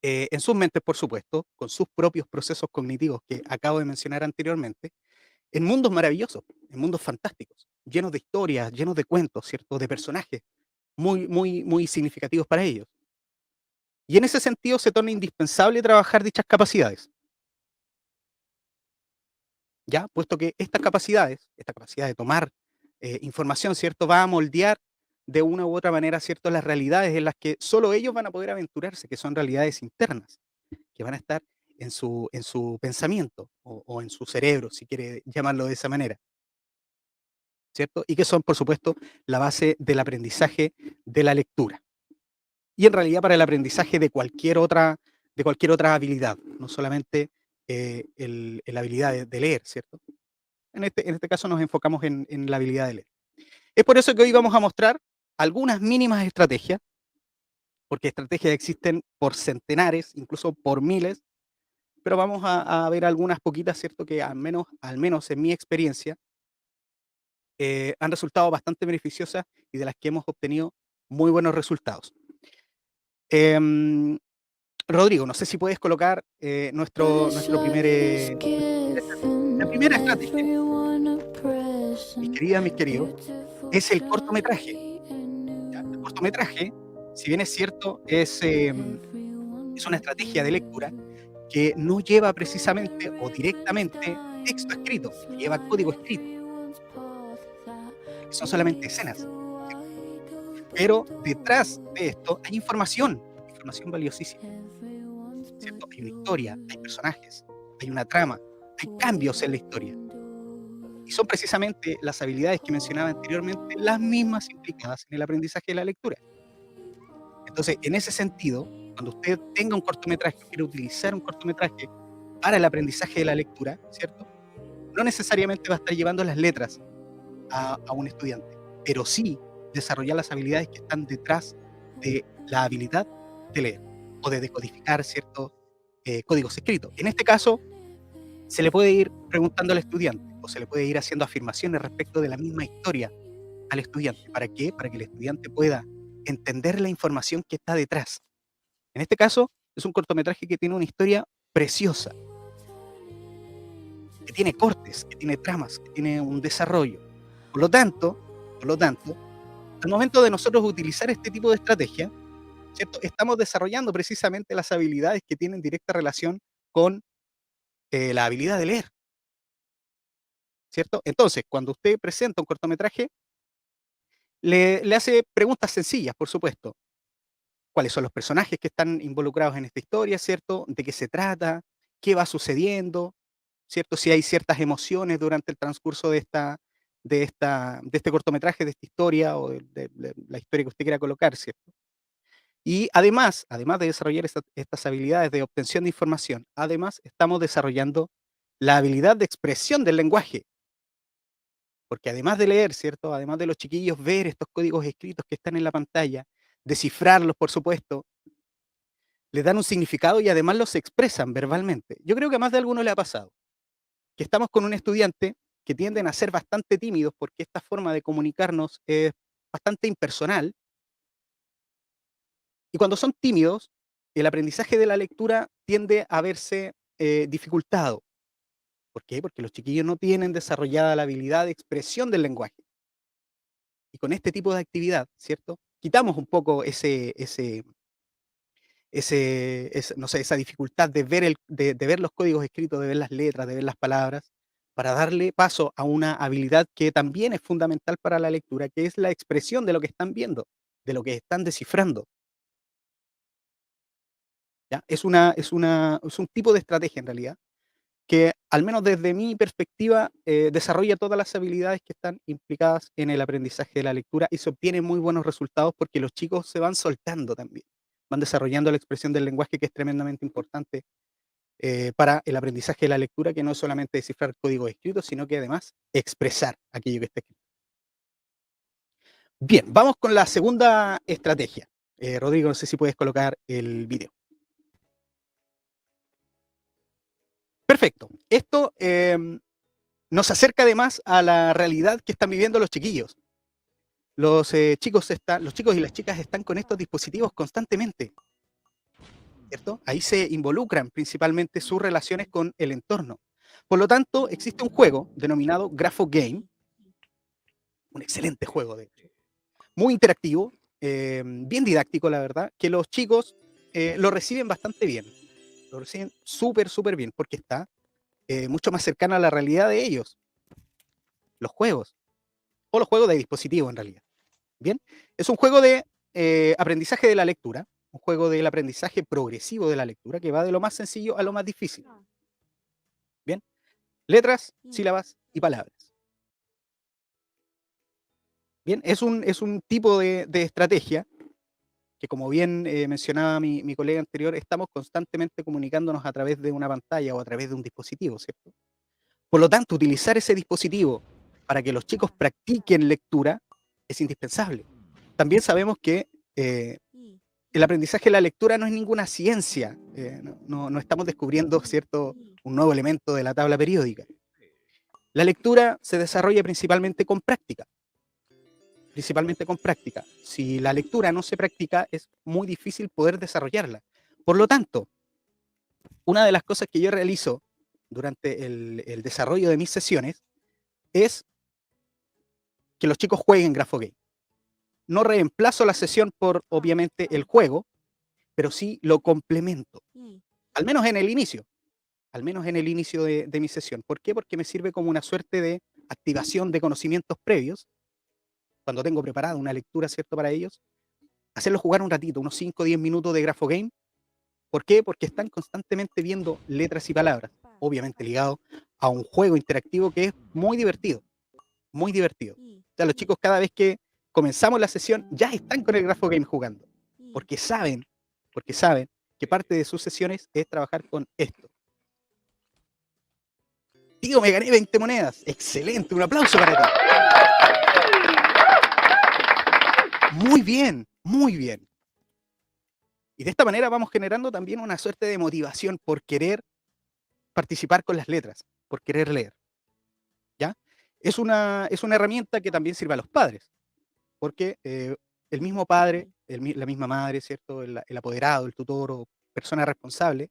En sus mentes, por supuesto, con sus propios procesos cognitivos que acabo de mencionar anteriormente, en mundos maravillosos, en mundos fantásticos, llenos de historias, llenos de cuentos, ¿cierto? De personajes muy, muy, muy significativos para ellos. Y en ese sentido se torna indispensable trabajar dichas capacidades, ¿ya? Puesto que estas capacidades, esta capacidad de tomar información, ¿cierto? Va a moldear de una u otra manera, ¿cierto? Las realidades en las que solo ellos van a poder aventurarse, que son realidades internas, que van a estar en su pensamiento o en su cerebro, si quiere llamarlo de esa manera, ¿cierto? Y que son, por supuesto, la base del aprendizaje de la lectura. Y en realidad para el aprendizaje de cualquier otra habilidad, no solamente la habilidad de leer, ¿cierto? En este caso nos enfocamos en la habilidad de leer. Es por eso que hoy vamos a mostrar algunas mínimas estrategias, porque estrategias existen por centenares, incluso por miles, pero vamos a ver algunas poquitas, ¿cierto? Que al menos en mi experiencia, han resultado bastante beneficiosas y de las que hemos obtenido muy buenos resultados. Rodrigo, no sé si puedes colocar nuestro primer, la primera estrategia, mis queridos, es el cortometraje. ¿Ya? El cortometraje, si bien es cierto, es una estrategia de lectura que no lleva precisamente o directamente texto escrito, lleva código escrito, que son solamente escenas, ¿cierto? Pero detrás de esto hay información valiosísima, ¿cierto? Hay una historia, hay personajes, hay una trama, hay cambios en la historia. Y son precisamente las habilidades que mencionaba anteriormente las mismas implicadas en el aprendizaje de la lectura. Entonces, en ese sentido, cuando usted tenga un cortometraje, quiere utilizar un cortometraje para el aprendizaje de la lectura, ¿cierto? No necesariamente va a estar llevando las letras a un estudiante, pero sí desarrollar las habilidades que están detrás de la habilidad de leer o de decodificar ciertos códigos escritos. En este caso, se le puede ir preguntando al estudiante o se le puede ir haciendo afirmaciones respecto de la misma historia al estudiante. ¿Para qué? Para que el estudiante pueda entender la información que está detrás. En este caso, es un cortometraje que tiene una historia preciosa, que tiene cortes, que tiene tramas, que tiene un desarrollo. Por lo tanto, al momento de nosotros utilizar este tipo de estrategia, ¿cierto? Estamos desarrollando precisamente las habilidades que tienen directa relación con la habilidad de leer, ¿cierto? Entonces, cuando usted presenta un cortometraje, le hace preguntas sencillas, por supuesto. ¿Cuáles son los personajes que están involucrados en esta historia, ¿cierto? ¿De qué se trata? ¿Qué va sucediendo? ¿Cierto? Si hay ciertas emociones durante el transcurso de este cortometraje, de esta historia o de la historia que usted quiera colocar, ¿cierto? Y además de desarrollar estas habilidades de obtención de información, además estamos desarrollando la habilidad de expresión del lenguaje. Porque además de leer, ¿cierto? Además de los chiquillos ver estos códigos escritos que están en la pantalla, descifrarlos, por supuesto, les dan un significado y además los expresan verbalmente. Yo creo que a más de alguno le ha pasado que estamos con un estudiante que tienden a ser bastante tímidos porque esta forma de comunicarnos es bastante impersonal. Y cuando son tímidos, el aprendizaje de la lectura tiende a verse dificultado. ¿Por qué? Porque los chiquillos no tienen desarrollada la habilidad de expresión del lenguaje. Y con este tipo de actividad, ¿cierto? Quitamos un poco no sé, esa dificultad de ver los códigos escritos, de ver las letras, de ver las palabras, para darle paso a una habilidad que también es fundamental para la lectura, que es la expresión de lo que están viendo, de lo que están descifrando. ¿Ya? Es un tipo de estrategia en realidad que, al menos desde mi perspectiva, desarrolla todas las habilidades que están implicadas en el aprendizaje de la lectura y se obtienen muy buenos resultados porque los chicos se van soltando también, van desarrollando la expresión del lenguaje, que es tremendamente importante para el aprendizaje de la lectura, que no es solamente descifrar códigos escritos, sino que además expresar aquello que está escrito. Bien, vamos con la segunda estrategia. Rodrigo, no sé si puedes colocar el video. Perfecto. Esto nos acerca además a la realidad que están viviendo los chiquillos. Los chicos y las chicas están con estos dispositivos constantemente, ¿cierto? Ahí se involucran principalmente sus relaciones con el entorno. Por lo tanto, existe un juego denominado Grafogame, un excelente juego, de hecho, muy interactivo, bien didáctico, la verdad, que los chicos lo reciben bastante bien. Lo reciben súper bien, porque está mucho más cercana a la realidad de ellos. Los juegos, o los juegos de dispositivo en realidad. Bien, es un juego de aprendizaje de la lectura, un juego del aprendizaje progresivo de la lectura, que va de lo más sencillo a lo más difícil. Bien, letras, sílabas y palabras. Bien, es un tipo de estrategia que, como bien mencionaba mi colega anterior, estamos constantemente comunicándonos a través de una pantalla o a través de un dispositivo, ¿cierto? Por lo tanto, utilizar ese dispositivo para que los chicos practiquen lectura es indispensable. También sabemos que el aprendizaje de la lectura no es ninguna ciencia, no estamos descubriendo, ¿cierto?, un nuevo elemento de la tabla periódica. La lectura se desarrolla principalmente con práctica. Si la lectura no se practica, es muy difícil poder desarrollarla. Por lo tanto, una de las cosas que yo realizo durante el desarrollo de mis sesiones es que los chicos jueguen Grafogame. No reemplazo la sesión por, obviamente, el juego, pero sí lo complemento. Al menos en el inicio de mi sesión. ¿Por qué? Porque me sirve como una suerte de activación de conocimientos previos. Cuando tengo preparada una lectura, ¿cierto?, para ellos, hacerlos jugar un ratito, unos 5 o 10 minutos de Grafogame. ¿Por qué? Porque están constantemente viendo letras y palabras, obviamente ligado a un juego interactivo que es muy divertido, muy divertido. O sea, los chicos cada vez que comenzamos la sesión ya están con el Grapho Game jugando, porque saben que parte de sus sesiones es trabajar con esto. Tío, me gané 20 monedas. Excelente, un aplauso para ti. Muy bien, muy bien. Y de esta manera vamos generando también una suerte de motivación por querer participar con las letras, por querer leer. ¿Ya? Es una herramienta que también sirve a los padres, porque el mismo padre, la misma madre, ¿cierto? El apoderado, el tutor o persona responsable,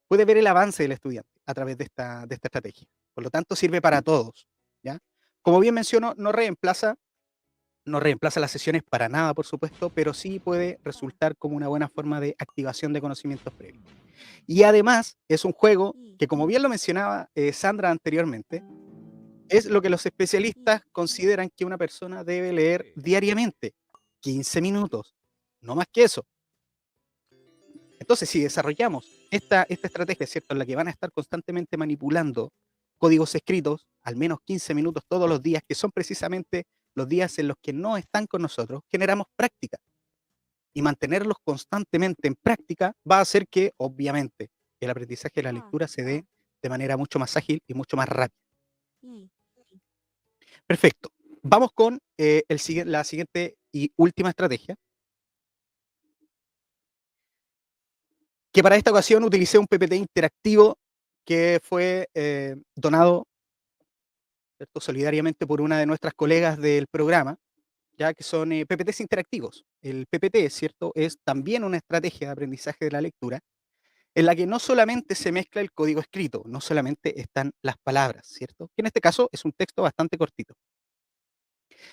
puede ver el avance del estudiante a través de esta estrategia. Por lo tanto, sirve para todos. ¿Ya? Como bien menciono, no reemplaza las sesiones para nada, por supuesto, pero sí puede resultar como una buena forma de activación de conocimientos previos. Y además, es un juego que, como bien lo mencionaba Sandra anteriormente, es lo que los especialistas consideran que una persona debe leer diariamente, 15 minutos, no más que eso. Entonces, si desarrollamos esta estrategia, ¿cierto?, en la que van a estar constantemente manipulando códigos escritos, al menos 15 minutos todos los días, que son precisamente los días en los que no están con nosotros, generamos práctica. Y mantenerlos constantemente en práctica va a hacer que, obviamente, el aprendizaje de la lectura se dé de manera mucho más ágil y mucho más rápida. Perfecto. Vamos con la siguiente y última estrategia, que para esta ocasión utilicé un PPT interactivo que fue donado, ¿cierto?, solidariamente por una de nuestras colegas del programa, ya que son PPTs interactivos. El PPT, ¿cierto?, es también una estrategia de aprendizaje de la lectura en la que no solamente se mezcla el código escrito, no solamente están las palabras, ¿cierto?, que en este caso es un texto bastante cortito,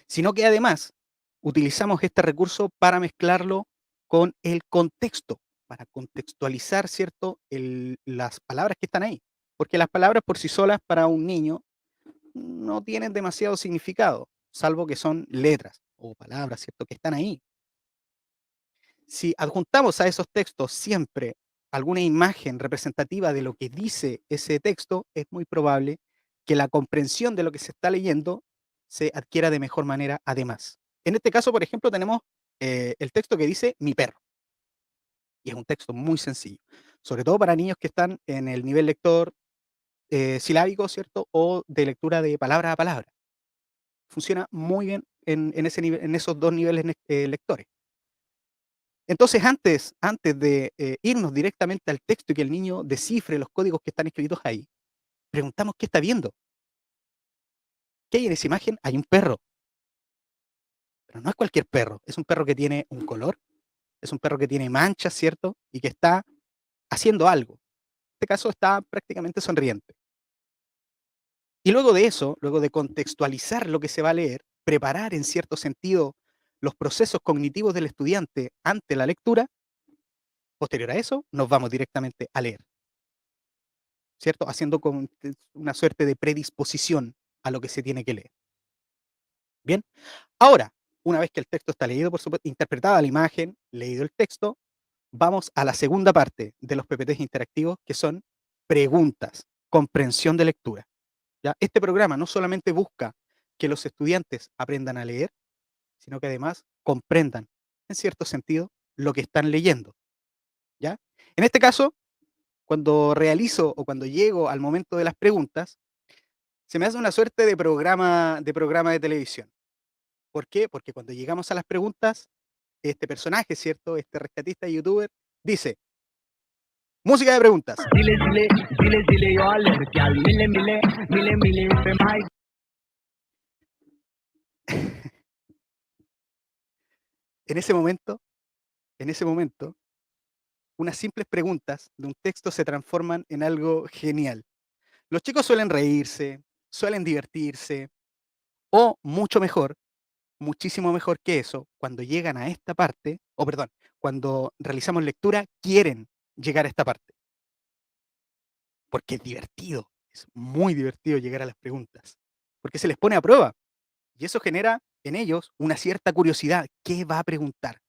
sino que además utilizamos este recurso para mezclarlo con el contexto, para contextualizar, ¿cierto?, las palabras que están ahí. Porque las palabras por sí solas para un niño no tienen demasiado significado, salvo que son letras o palabras, ¿cierto?, que están ahí. Si adjuntamos a esos textos siempre alguna imagen representativa de lo que dice ese texto, es muy probable que la comprensión de lo que se está leyendo se adquiera de mejor manera además. En este caso, por ejemplo, tenemos el texto que dice mi perro. Y es un texto muy sencillo, sobre todo para niños que están en el nivel lector silábico, ¿cierto? O de lectura de palabra a palabra. Funciona muy bien en esos dos niveles lectores. Entonces, antes de irnos directamente al texto y que el niño descifre los códigos que están escritos ahí, preguntamos qué está viendo. ¿Qué hay en esa imagen? Hay un perro. Pero no es cualquier perro, es un perro que tiene un color, es un perro que tiene manchas, ¿cierto? Y que está haciendo algo. En este caso está prácticamente sonriente. Y luego de eso, luego de contextualizar lo que se va a leer, preparar en cierto sentido los procesos cognitivos del estudiante ante la lectura, posterior a eso, nos vamos directamente a leer, ¿cierto? Haciendo una suerte de predisposición a lo que se tiene que leer. Bien, ahora, una vez que el texto está leído, por supuesto, interpretada la imagen, leído el texto, vamos a la segunda parte de los PPTs interactivos, que son preguntas, comprensión de lectura. ¿Ya? Este programa no solamente busca que los estudiantes aprendan a leer, sino que además comprendan, en cierto sentido, lo que están leyendo. ¿Ya? En este caso, cuando realizo o cuando llego al momento de las preguntas, se me hace una suerte de programa de televisión. ¿Por qué? Porque cuando llegamos a las preguntas, este personaje, ¿cierto? Este rescatista youtuber dice, música de preguntas. En ese momento, unas simples preguntas de un texto se transforman en algo genial. Los chicos suelen reírse, suelen divertirse, o mucho mejor, muchísimo mejor que eso, cuando llegan a esta parte, cuando realizamos lectura, quieren llegar a esta parte. Porque es divertido, es muy divertido llegar a las preguntas, porque se les pone a prueba. Y eso genera en ellos una cierta curiosidad. ¿Qué va a preguntar?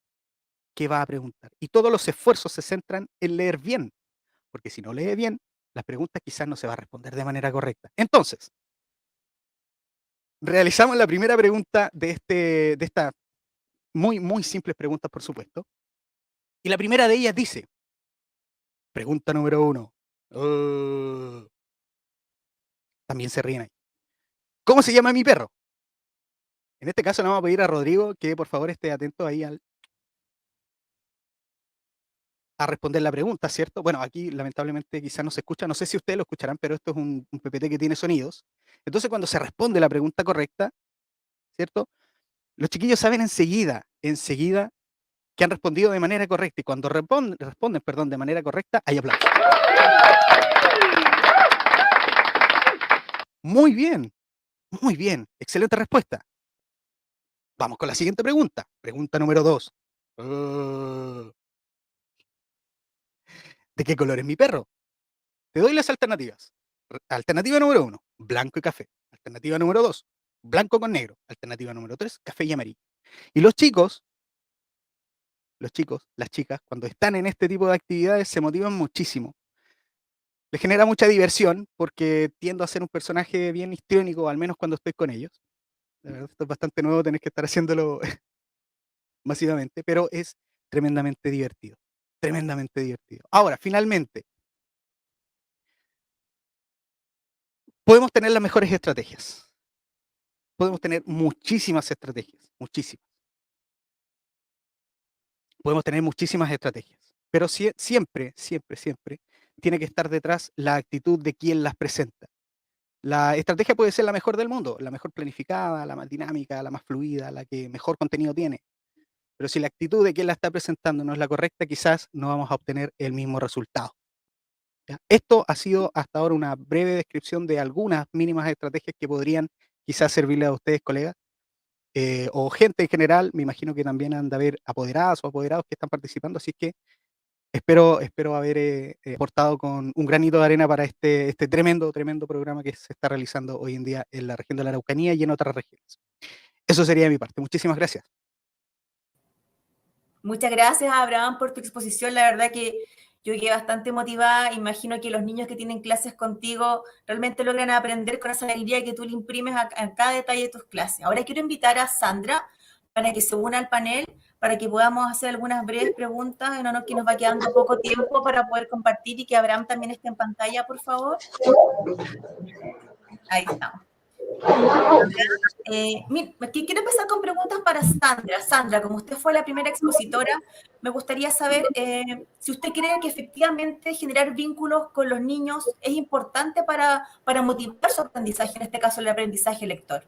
¿Qué va a preguntar? Y todos los esfuerzos se centran en leer bien, porque si no lee bien, las preguntas quizás no se va a responder de manera correcta. Entonces, realizamos la primera pregunta de estas muy simples preguntas, por supuesto. Y la primera de ellas dice, pregunta número 1. También se ríen ahí. ¿Cómo se llama mi perro? En este caso le vamos a pedir a Rodrigo que por favor esté atento ahí a responder la pregunta, ¿cierto? Bueno, aquí lamentablemente quizás no se escucha, no sé si ustedes lo escucharán, pero esto es un PPT que tiene sonidos. Entonces cuando se responde la pregunta correcta, ¿cierto? Los chiquillos saben enseguida que han respondido de manera correcta, y cuando responden, de manera correcta, hay aplausos. Muy bien, excelente respuesta. Vamos con la siguiente pregunta. Pregunta número 2. ¿De qué color es mi perro? Te doy las alternativas. Alternativa número 1, blanco y café. Alternativa número 2, blanco con negro. Alternativa número 3, café y amarillo. Y los chicos, las chicas, cuando están en este tipo de actividades se motivan muchísimo. Les genera mucha diversión porque tiendo a ser un personaje bien histriónico, al menos cuando estoy con ellos. La verdad, esto es bastante nuevo, tener que estar haciéndolo masivamente, pero es tremendamente divertido. Tremendamente divertido. Ahora, finalmente, podemos tener las mejores estrategias. Podemos tener muchísimas estrategias, muchísimas. Podemos tener muchísimas estrategias, pero siempre tiene que estar detrás la actitud de quien las presenta. La estrategia puede ser la mejor del mundo, la mejor planificada, la más dinámica, la más fluida, la que mejor contenido tiene. Pero si la actitud de quien la está presentando no es la correcta, quizás no vamos a obtener el mismo resultado. ¿Ya? Esto ha sido hasta ahora una breve descripción de algunas mínimas estrategias que podrían quizás servirle a ustedes, colegas, o gente en general. Me imagino que también han de haber apoderadas o apoderados que están participando, así que espero haber aportado con un granito de arena para este tremendo programa que se está realizando hoy en día en la región de la Araucanía y en otras regiones. Eso sería de mi parte. Muchísimas gracias. Muchas gracias, Abraham, por tu exposición. La verdad que yo quedé bastante motivada. Imagino que los niños que tienen clases contigo realmente logran aprender con esa alegría que tú le imprimes a cada detalle de tus clases. Ahora quiero invitar a Sandra para que se una al panel, para que podamos hacer algunas breves preguntas, en honor que nos va quedando poco tiempo para poder compartir, y que Abraham también esté en pantalla, por favor. Ahí estamos. Quiero empezar con preguntas para Sandra. Sandra, como usted fue la primera expositora, me gustaría saber si usted cree que efectivamente generar vínculos con los niños es importante para motivar su aprendizaje, en este caso el aprendizaje lector.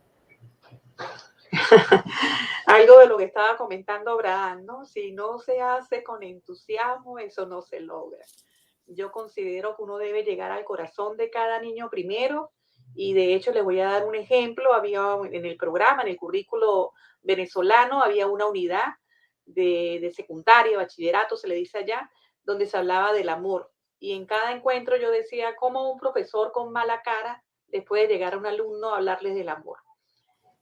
Algo de lo que estaba comentando Abraham, ¿no? Si no se hace con entusiasmo, eso no se logra. Yo considero que uno debe llegar al corazón de cada niño primero, y de hecho les voy a dar un ejemplo. Había en el programa, en el currículo venezolano, había una unidad de secundaria, bachillerato, se le dice allá, donde se hablaba del amor. Y en cada encuentro yo decía cómo un profesor con mala cara le puede llegar a un alumno a hablarles del amor.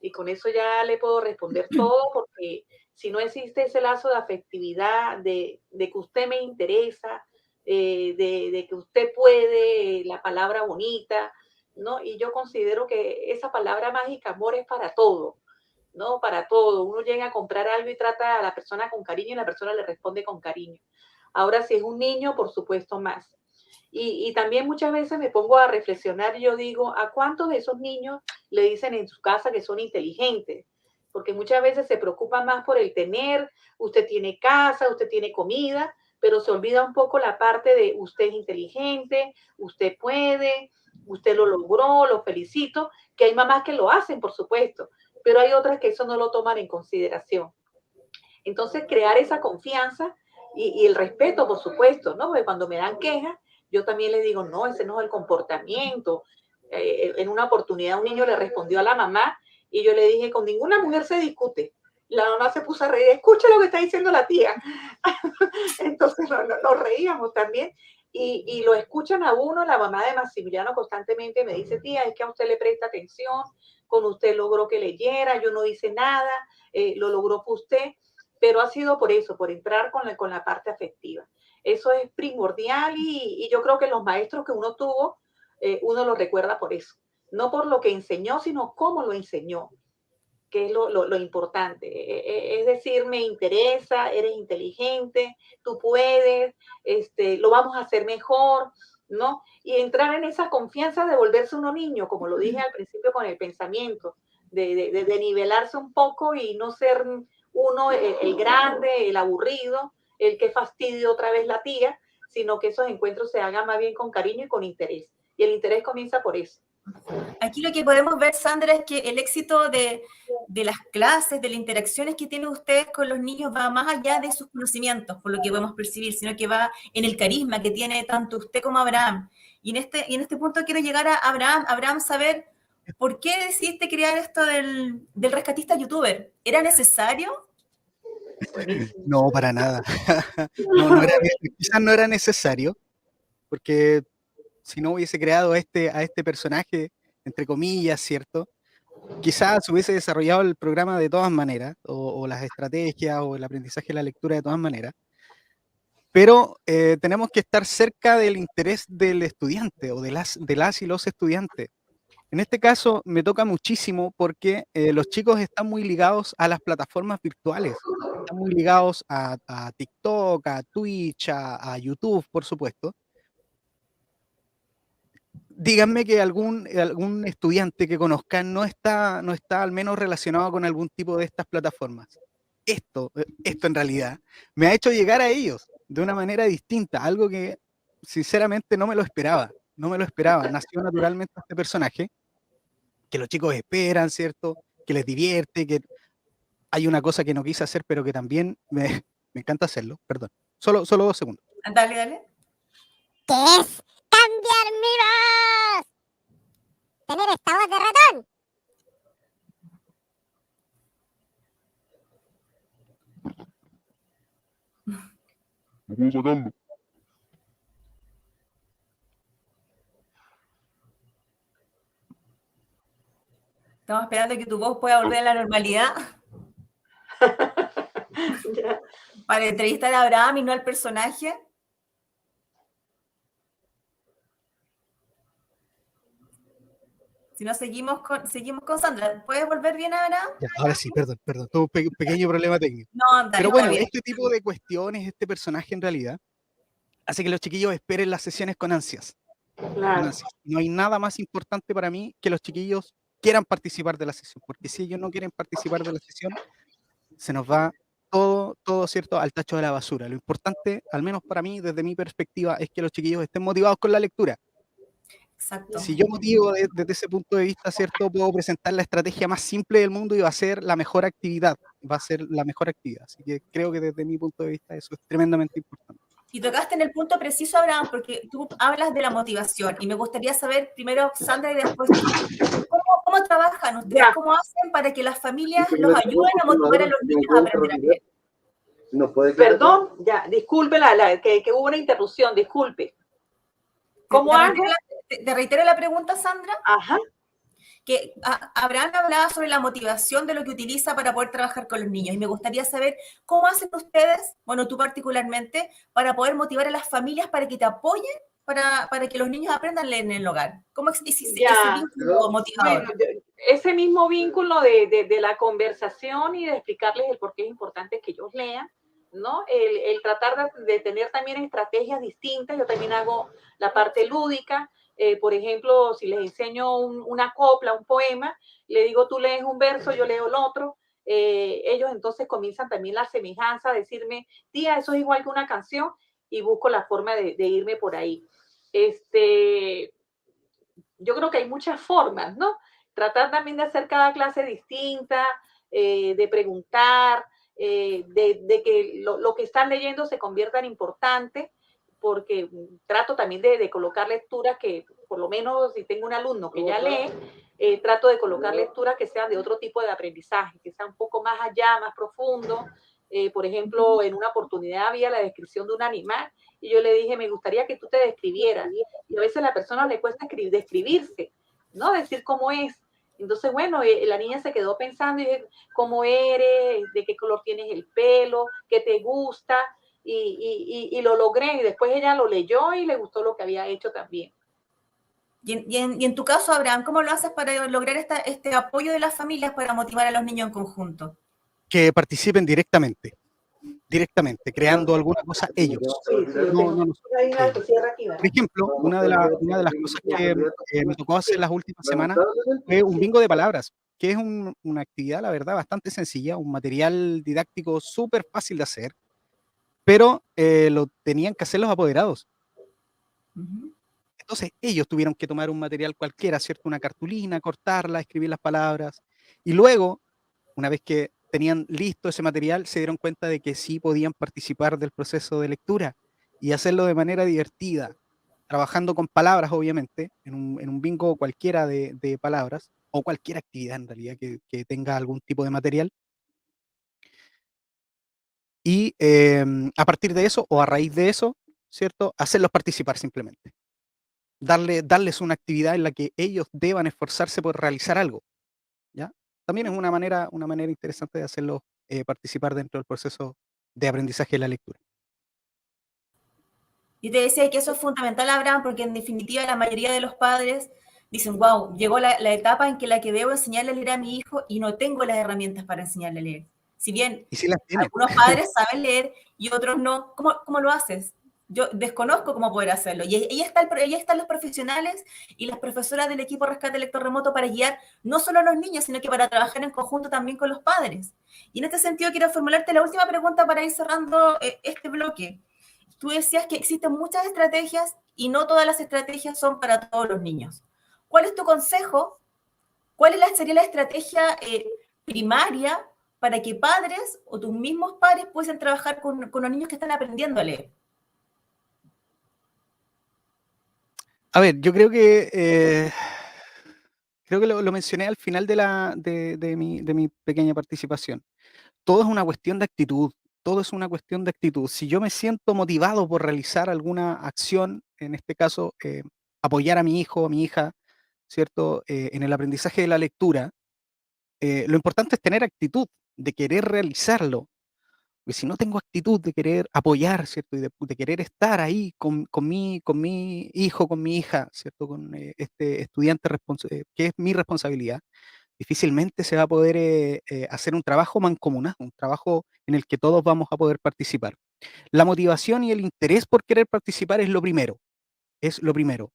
Y con eso ya le puedo responder todo, porque si no existe ese lazo de afectividad, de que usted me interesa, de que usted puede, la palabra bonita, ¿no? Y yo considero que esa palabra mágica, amor, es para todo, ¿no? Para todo. Uno llega a comprar algo y trata a la persona con cariño y la persona le responde con cariño. Ahora, si es un niño, por supuesto más. Y también muchas veces me pongo a reflexionar y yo digo, ¿a cuántos de esos niños le dicen en su casa que son inteligentes? Porque muchas veces se preocupan más por el tener, usted tiene casa, usted tiene comida, pero se olvida un poco la parte de usted es inteligente, usted puede, usted lo logró, lo felicito, que hay mamás que lo hacen, por supuesto, pero hay otras que eso no lo toman en consideración. Entonces, crear esa confianza y el respeto, por supuesto, ¿no? Porque cuando me dan quejas, yo también le digo, no, ese no es el comportamiento. En una oportunidad un niño le respondió a la mamá y yo le dije, con ninguna mujer se discute. La mamá se puso a reír, escucha lo que está diciendo la tía. Entonces nos reíamos también. Y lo escuchan a uno. La mamá de Maximiliano constantemente me dice, tía, es que a usted le presta atención, con usted logró que leyera, yo no hice nada, lo logró usted, pero ha sido por eso, por entrar con la parte afectiva. Eso es primordial y yo creo que los maestros que uno tuvo, uno los recuerda por eso. No por lo que enseñó, sino cómo lo enseñó, que es lo importante. Es decir, me interesa, eres inteligente, tú puedes, lo vamos a hacer mejor, ¿no? Y entrar en esa confianza de volverse uno niño, como lo dije al principio con el pensamiento, de nivelarse un poco y no ser uno el grande, el aburrido, el que fastidia otra vez la tía, sino que esos encuentros se hagan más bien con cariño y con interés. Y el interés comienza por eso. Aquí lo que podemos ver, Sandra, es que el éxito de las clases, de las interacciones que tienen ustedes con los niños va más allá de sus conocimientos, por lo que podemos percibir, sino que va en el carisma que tiene tanto usted como Abraham. Y en este punto quiero llegar a Abraham. Abraham, saber por qué decidiste crear esto del rescatista youtuber. ¿Era necesario? No, para nada. Quizás no era necesario, porque si no hubiese creado a este personaje, entre comillas, ¿cierto? Quizás hubiese desarrollado el programa de todas maneras, o las estrategias, o el aprendizaje de la lectura de todas maneras. Pero tenemos que estar cerca del interés del estudiante, o de las y los estudiantes. En este caso me toca muchísimo porque los chicos están muy ligados a las plataformas virtuales, están muy ligados a TikTok, a Twitch, a YouTube, por supuesto. Díganme que algún estudiante que conozcan no está al menos relacionado con algún tipo de estas plataformas. Esto en realidad me ha hecho llegar a ellos de una manera distinta, algo que sinceramente no me lo esperaba. Nació naturalmente este personaje, que los chicos esperan, ¿cierto? Que les divierte, que hay una cosa que no quise hacer, pero que también me encanta hacerlo, perdón. Solo 2 segundos. Dale, dale. ¿Qué es cambiar mi voz? Tener esta voz de ratón. No puedo sacarlo. Estamos esperando que tu voz pueda volver a la normalidad para entrevistar a Abraham y no al personaje. Si no, seguimos con Sandra. ¿Puedes volver bien, Abraham? Ya, ahora sí, perdón. Tuve un pequeño problema técnico. No, dale, pero bueno, está bien. este tipo de cuestiones, este personaje en realidad, hace que los chiquillos esperen las sesiones con ansias. Claro. No hay nada más importante para mí que los chiquillos quieran participar de la sesión, porque si ellos no quieren participar de la sesión, se nos va todo, ¿cierto?, al tacho de la basura. Lo importante, al menos para mí, desde mi perspectiva, es que los chiquillos estén motivados con la lectura. Exacto. Si yo motivo desde ese punto de vista, ¿cierto?, puedo presentar la estrategia más simple del mundo y va a ser la mejor actividad. Así que creo que desde mi punto de vista eso es tremendamente importante. Y tocaste en el punto preciso, Abraham, porque tú hablas de la motivación y me gustaría saber primero, Sandra, y después ¿cómo trabajan ustedes? ¿Cómo hacen para que las familias los ayuden a motivar a los niños a aprender a leer? Perdón, ya, disculpe que hubo una interrupción, disculpe. ¿Cómo hago? Te reitero la pregunta, Sandra. Ajá. Que Abraham hablaba sobre la motivación de lo que utiliza para poder trabajar con los niños y me gustaría saber cómo hacen ustedes, bueno, tú particularmente, para poder motivar a las familias para que te apoyen para que los niños aprendan a leer en el hogar. ¿Cómo existe ese vínculo motivador? Bueno, ese mismo vínculo de la conversación y de explicarles el por qué es importante que ellos lean, ¿no? El tratar de tener también estrategias distintas. Yo también hago la parte lúdica. Por ejemplo, si les enseño una copla, un poema, le digo, tú lees un verso, yo leo el otro. Ellos entonces comienzan también la semejanza, decirme, tía, eso es igual que una canción, y busco la forma de irme por ahí. Yo creo que hay muchas formas, ¿no? Tratar también de hacer cada clase distinta, de preguntar, de que lo que están leyendo se convierta en importante, porque trato también de colocar lecturas que, por lo menos si tengo un alumno que ya lee, trato de colocar lecturas que sean de otro tipo de aprendizaje, que sean un poco más allá, más profundo. Por ejemplo, en una oportunidad había la descripción de un animal y yo le dije, me gustaría que tú te describieras. Y a veces a la persona le cuesta describirse, ¿no? Decir cómo es. Entonces, bueno, la niña se quedó pensando, y dije, ¿cómo eres? ¿De qué color tienes el pelo? ¿Qué te gusta? y lo logré. Y después ella lo leyó y le gustó lo que había hecho también. Y en tu caso, Abraham, ¿cómo lo haces para lograr este apoyo de las familias para motivar a los niños en conjunto? Que participen directamente, creando alguna cosa ellos. Por ejemplo, una de las cosas que me tocó hacer las últimas semanas fue un bingo de palabras, que es una actividad, la verdad, bastante sencilla, un material didáctico súper fácil de hacer, pero lo tenían que hacer los apoderados. Entonces ellos tuvieron que tomar un material cualquiera, ¿cierto? Una cartulina, cortarla, escribir las palabras, y luego, una vez que tenían listo ese material, se dieron cuenta de que sí podían participar del proceso de lectura y hacerlo de manera divertida, trabajando con palabras, obviamente, en un bingo cualquiera de palabras, o cualquier actividad en realidad que tenga algún tipo de material. Y a partir de eso, o a raíz de eso, ¿cierto? Hacerlos participar simplemente. Darles una actividad en la que ellos deban esforzarse por realizar algo, ¿ya? También es una manera interesante de hacerlos participar dentro del proceso de aprendizaje de la lectura. Yo te decía que eso es fundamental, Abraham, porque en definitiva la mayoría de los padres dicen, wow, llegó la etapa en que la que debo enseñarle a leer a mi hijo y no tengo las herramientas para enseñarle a leer. Si bien Y sí las tienen. algunos padres saben leer y otros no, ¿cómo lo haces? Yo desconozco cómo poder hacerlo. Y ahí están los profesionales y las profesoras del equipo Rescate Lector Remoto para guiar no solo a los niños, sino que para trabajar en conjunto también con los padres. Y en este sentido quiero formularte la última pregunta para ir cerrando este bloque. Tú decías que existen muchas estrategias y no todas las estrategias son para todos los niños. ¿Cuál es tu consejo? ¿Cuál sería la estrategia primaria para que padres o tus mismos padres puedan trabajar con los niños que están aprendiendo a leer? A ver, yo creo que lo mencioné al final de mi pequeña participación. Todo es una cuestión de actitud. Todo es una cuestión de actitud. Si yo me siento motivado por realizar alguna acción, en este caso, apoyar a mi hijo o a mi hija, ¿cierto? En el aprendizaje de la lectura, lo importante es tener actitud de querer realizarlo. Porque si no tengo actitud de querer apoyar, ¿cierto? Y de querer estar ahí con mi hijo, con mi hija, ¿cierto? Con este estudiante que es mi responsabilidad, difícilmente se va a poder hacer un trabajo mancomunado, un trabajo en el que todos vamos a poder participar. La motivación y el interés por querer participar es lo primero, es lo primero.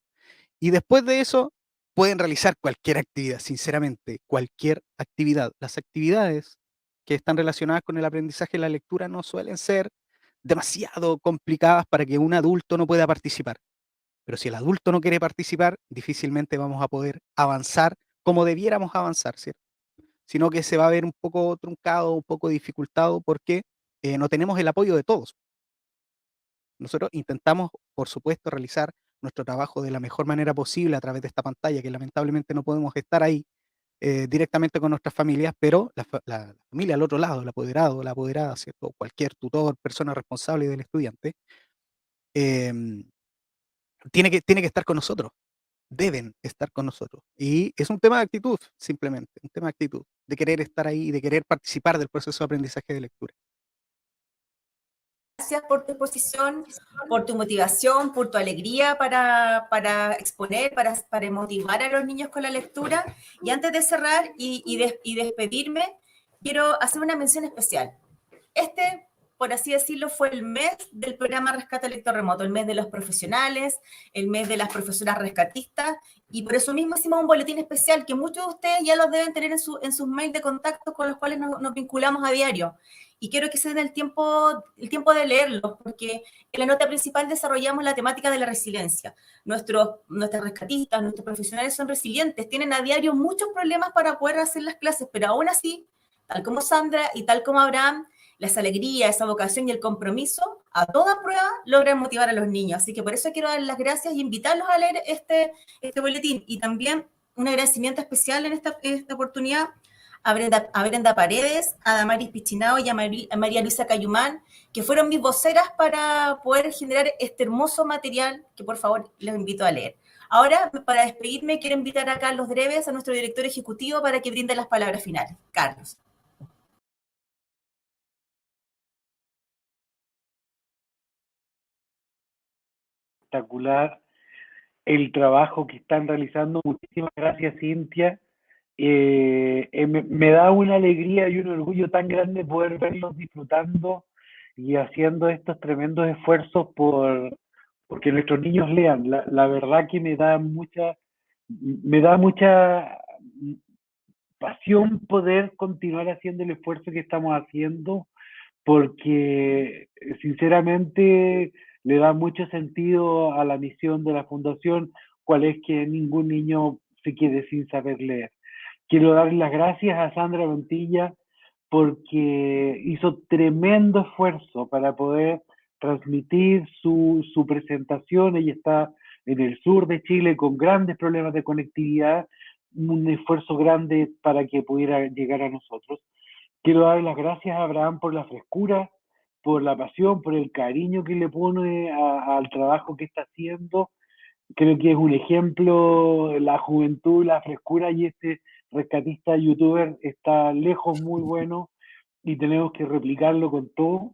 Y después de eso, pueden realizar cualquier actividad, sinceramente, cualquier actividad. Las actividades que están relacionadas con el aprendizaje de la lectura no suelen ser demasiado complicadas para que un adulto no pueda participar. Pero si el adulto no quiere participar, difícilmente vamos a poder avanzar como debiéramos avanzar, ¿cierto? Sino que se va a ver un poco truncado, un poco dificultado, porque no tenemos el apoyo de todos. Nosotros intentamos, por supuesto, realizar nuestro trabajo de la mejor manera posible a través de esta pantalla, que lamentablemente no podemos estar ahí directamente con nuestras familias, pero la familia al otro lado, el apoderado, la apoderada, ¿cierto? Cualquier tutor, persona responsable del estudiante, em, tiene que estar con nosotros, deben estar con nosotros. Y es un tema de actitud, simplemente, un tema de actitud, de querer estar ahí y de querer participar del proceso de aprendizaje de lectura. Gracias por tu exposición, por tu motivación, por tu alegría para exponer, para motivar a los niños con la lectura. Y antes de cerrar y despedirme, quiero hacer una mención especial. Este, por así decirlo, fue el mes del programa Rescate Lector Remoto, el mes de los profesionales, el mes de las profesoras rescatistas, y por eso mismo hicimos un boletín especial que muchos de ustedes ya los deben tener en sus mails de contacto con los cuales nos vinculamos a diario. Y quiero que se den el tiempo de leerlos, porque en la nota principal desarrollamos la temática de la resiliencia. Nuestros rescatistas, nuestros profesionales son resilientes, tienen a diario muchos problemas para poder hacer las clases, pero aún así, tal como Sandra y tal como Abraham, esa alegría, esa vocación y el compromiso, a toda prueba, logran motivar a los niños. Así que por eso quiero dar las gracias y invitarlos a leer este boletín. Y también un agradecimiento especial en esta oportunidad a Brenda Paredes, a Damaris Pichinao y a María Luisa Cayumán, que fueron mis voceras para poder generar este hermoso material que por favor los invito a leer. Ahora, para despedirme, quiero invitar a Carlos Dreves, a nuestro director ejecutivo, para que brinde las palabras finales. Carlos. espectacular el trabajo que están realizando. Muchísimas gracias, Cintia. Me da una alegría y un orgullo tan grande poder verlos disfrutando y haciendo estos tremendos esfuerzos porque nuestros niños lean. La verdad que me da mucha pasión poder continuar haciendo el esfuerzo que estamos haciendo, porque sinceramente le da mucho sentido a la misión de la Fundación, cual es que ningún niño se quede sin saber leer. Quiero darle las gracias a Sandra Montilla porque hizo tremendo esfuerzo para poder transmitir su presentación. Ella está en el sur de Chile con grandes problemas de conectividad, un esfuerzo grande para que pudiera llegar a nosotros. Quiero dar las gracias a Abraham por la frescura, por la pasión, por el cariño que le pone al trabajo que está haciendo. Creo que es un ejemplo, la juventud, la frescura, y este rescatista youtuber está lejos muy bueno y tenemos que replicarlo con todo.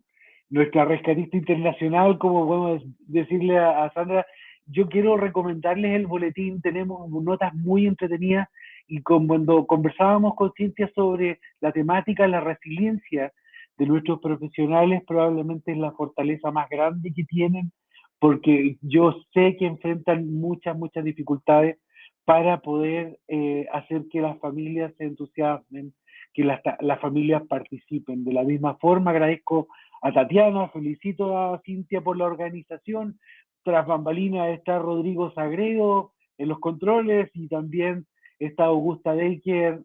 Nuestra rescatista internacional, como podemos decirle a Sandra, yo quiero recomendarles el boletín, tenemos notas muy entretenidas, y cuando conversábamos con Cintia sobre la temática, la resiliencia de nuestros profesionales probablemente es la fortaleza más grande que tienen, porque yo sé que enfrentan muchas dificultades para poder hacer que las familias se entusiasmen, que las familias participen. De la misma forma, agradezco a Tatiana, felicito a Cintia por la organización. Tras bambalinas está Rodrigo Sagredo en los controles, y también está Augusta Decker,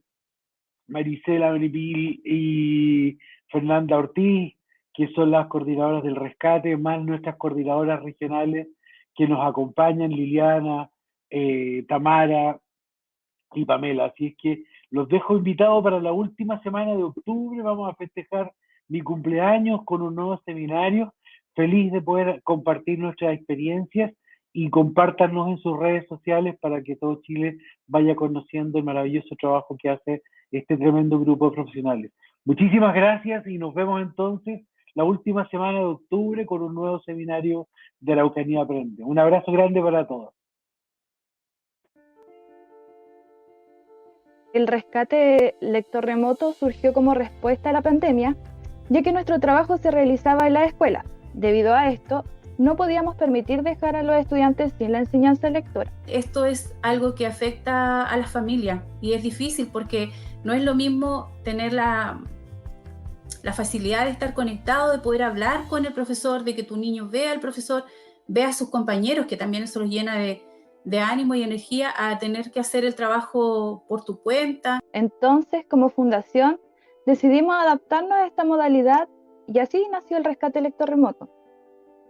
Marisela Benipil y Fernanda Ortiz, que son las coordinadoras del rescate, más nuestras coordinadoras regionales que nos acompañan, Liliana, Tamara y Pamela. Así es que los dejo invitados para la última semana de octubre. Vamos a festejar mi cumpleaños con un nuevo seminario. Feliz de poder compartir nuestras experiencias, y compártanos en sus redes sociales para que todo Chile vaya conociendo el maravilloso trabajo que hace este tremendo grupo de profesionales. Muchísimas gracias y nos vemos entonces la última semana de octubre con un nuevo seminario de Araucanía Aprende. Un abrazo grande para todos. El rescate lector remoto surgió como respuesta a la pandemia, ya que nuestro trabajo se realizaba en la escuela. Debido a esto, no podíamos permitir dejar a los estudiantes sin la enseñanza lectora. Esto es algo que afecta a la familia y es difícil porque no es lo mismo tener la facilidad de estar conectado, de poder hablar con el profesor, de que tu niño vea al profesor, vea a sus compañeros, que también eso los llena de ánimo y energía, a tener que hacer el trabajo por tu cuenta. Entonces, como fundación, decidimos adaptarnos a esta modalidad, y así nació el rescate lector remoto,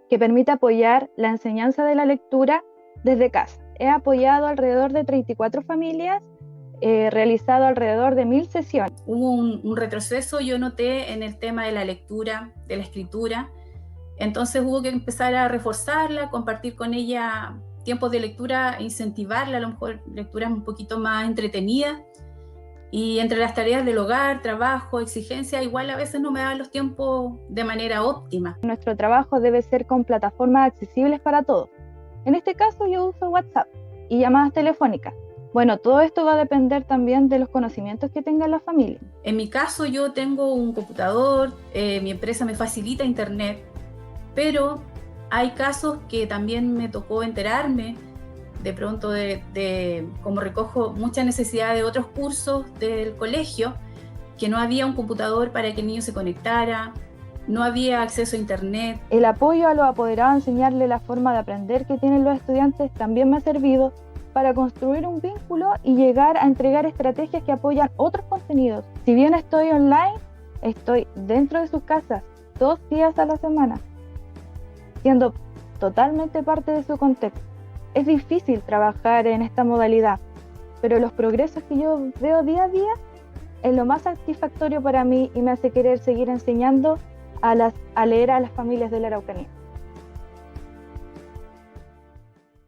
que permite apoyar la enseñanza de la lectura desde casa. He apoyado alrededor de 34 familias, realizado alrededor de 1000 sesiones. Hubo un retroceso, yo noté, en el tema de la lectura, de la escritura. Entonces hubo que empezar a reforzarla, compartir con ella tiempos de lectura, incentivarla, a lo mejor lecturas un poquito más entretenidas. Y entre las tareas del hogar, trabajo, exigencia, igual a veces no me daban los tiempos de manera óptima. Nuestro trabajo debe ser con plataformas accesibles para todos. En este caso yo uso WhatsApp y llamadas telefónicas. Bueno, todo esto va a depender también de los conocimientos que tenga la familia. En mi caso yo tengo un computador, mi empresa me facilita internet, pero hay casos que también me tocó enterarme de pronto como recojo mucha necesidad de otros cursos del colegio, que no había un computador para que el niño se conectara, no había acceso a internet. El apoyo a los apoderados a enseñarle la forma de aprender que tienen los estudiantes también me ha servido para construir un vínculo y llegar a entregar estrategias que apoyan otros contenidos. Si bien estoy online, estoy dentro de sus casas 2 días a la semana, siendo totalmente parte de su contexto. Es difícil trabajar en esta modalidad, pero los progresos que yo veo día a día es lo más satisfactorio para mí y me hace querer seguir enseñando a leer a las familias de la Araucanía.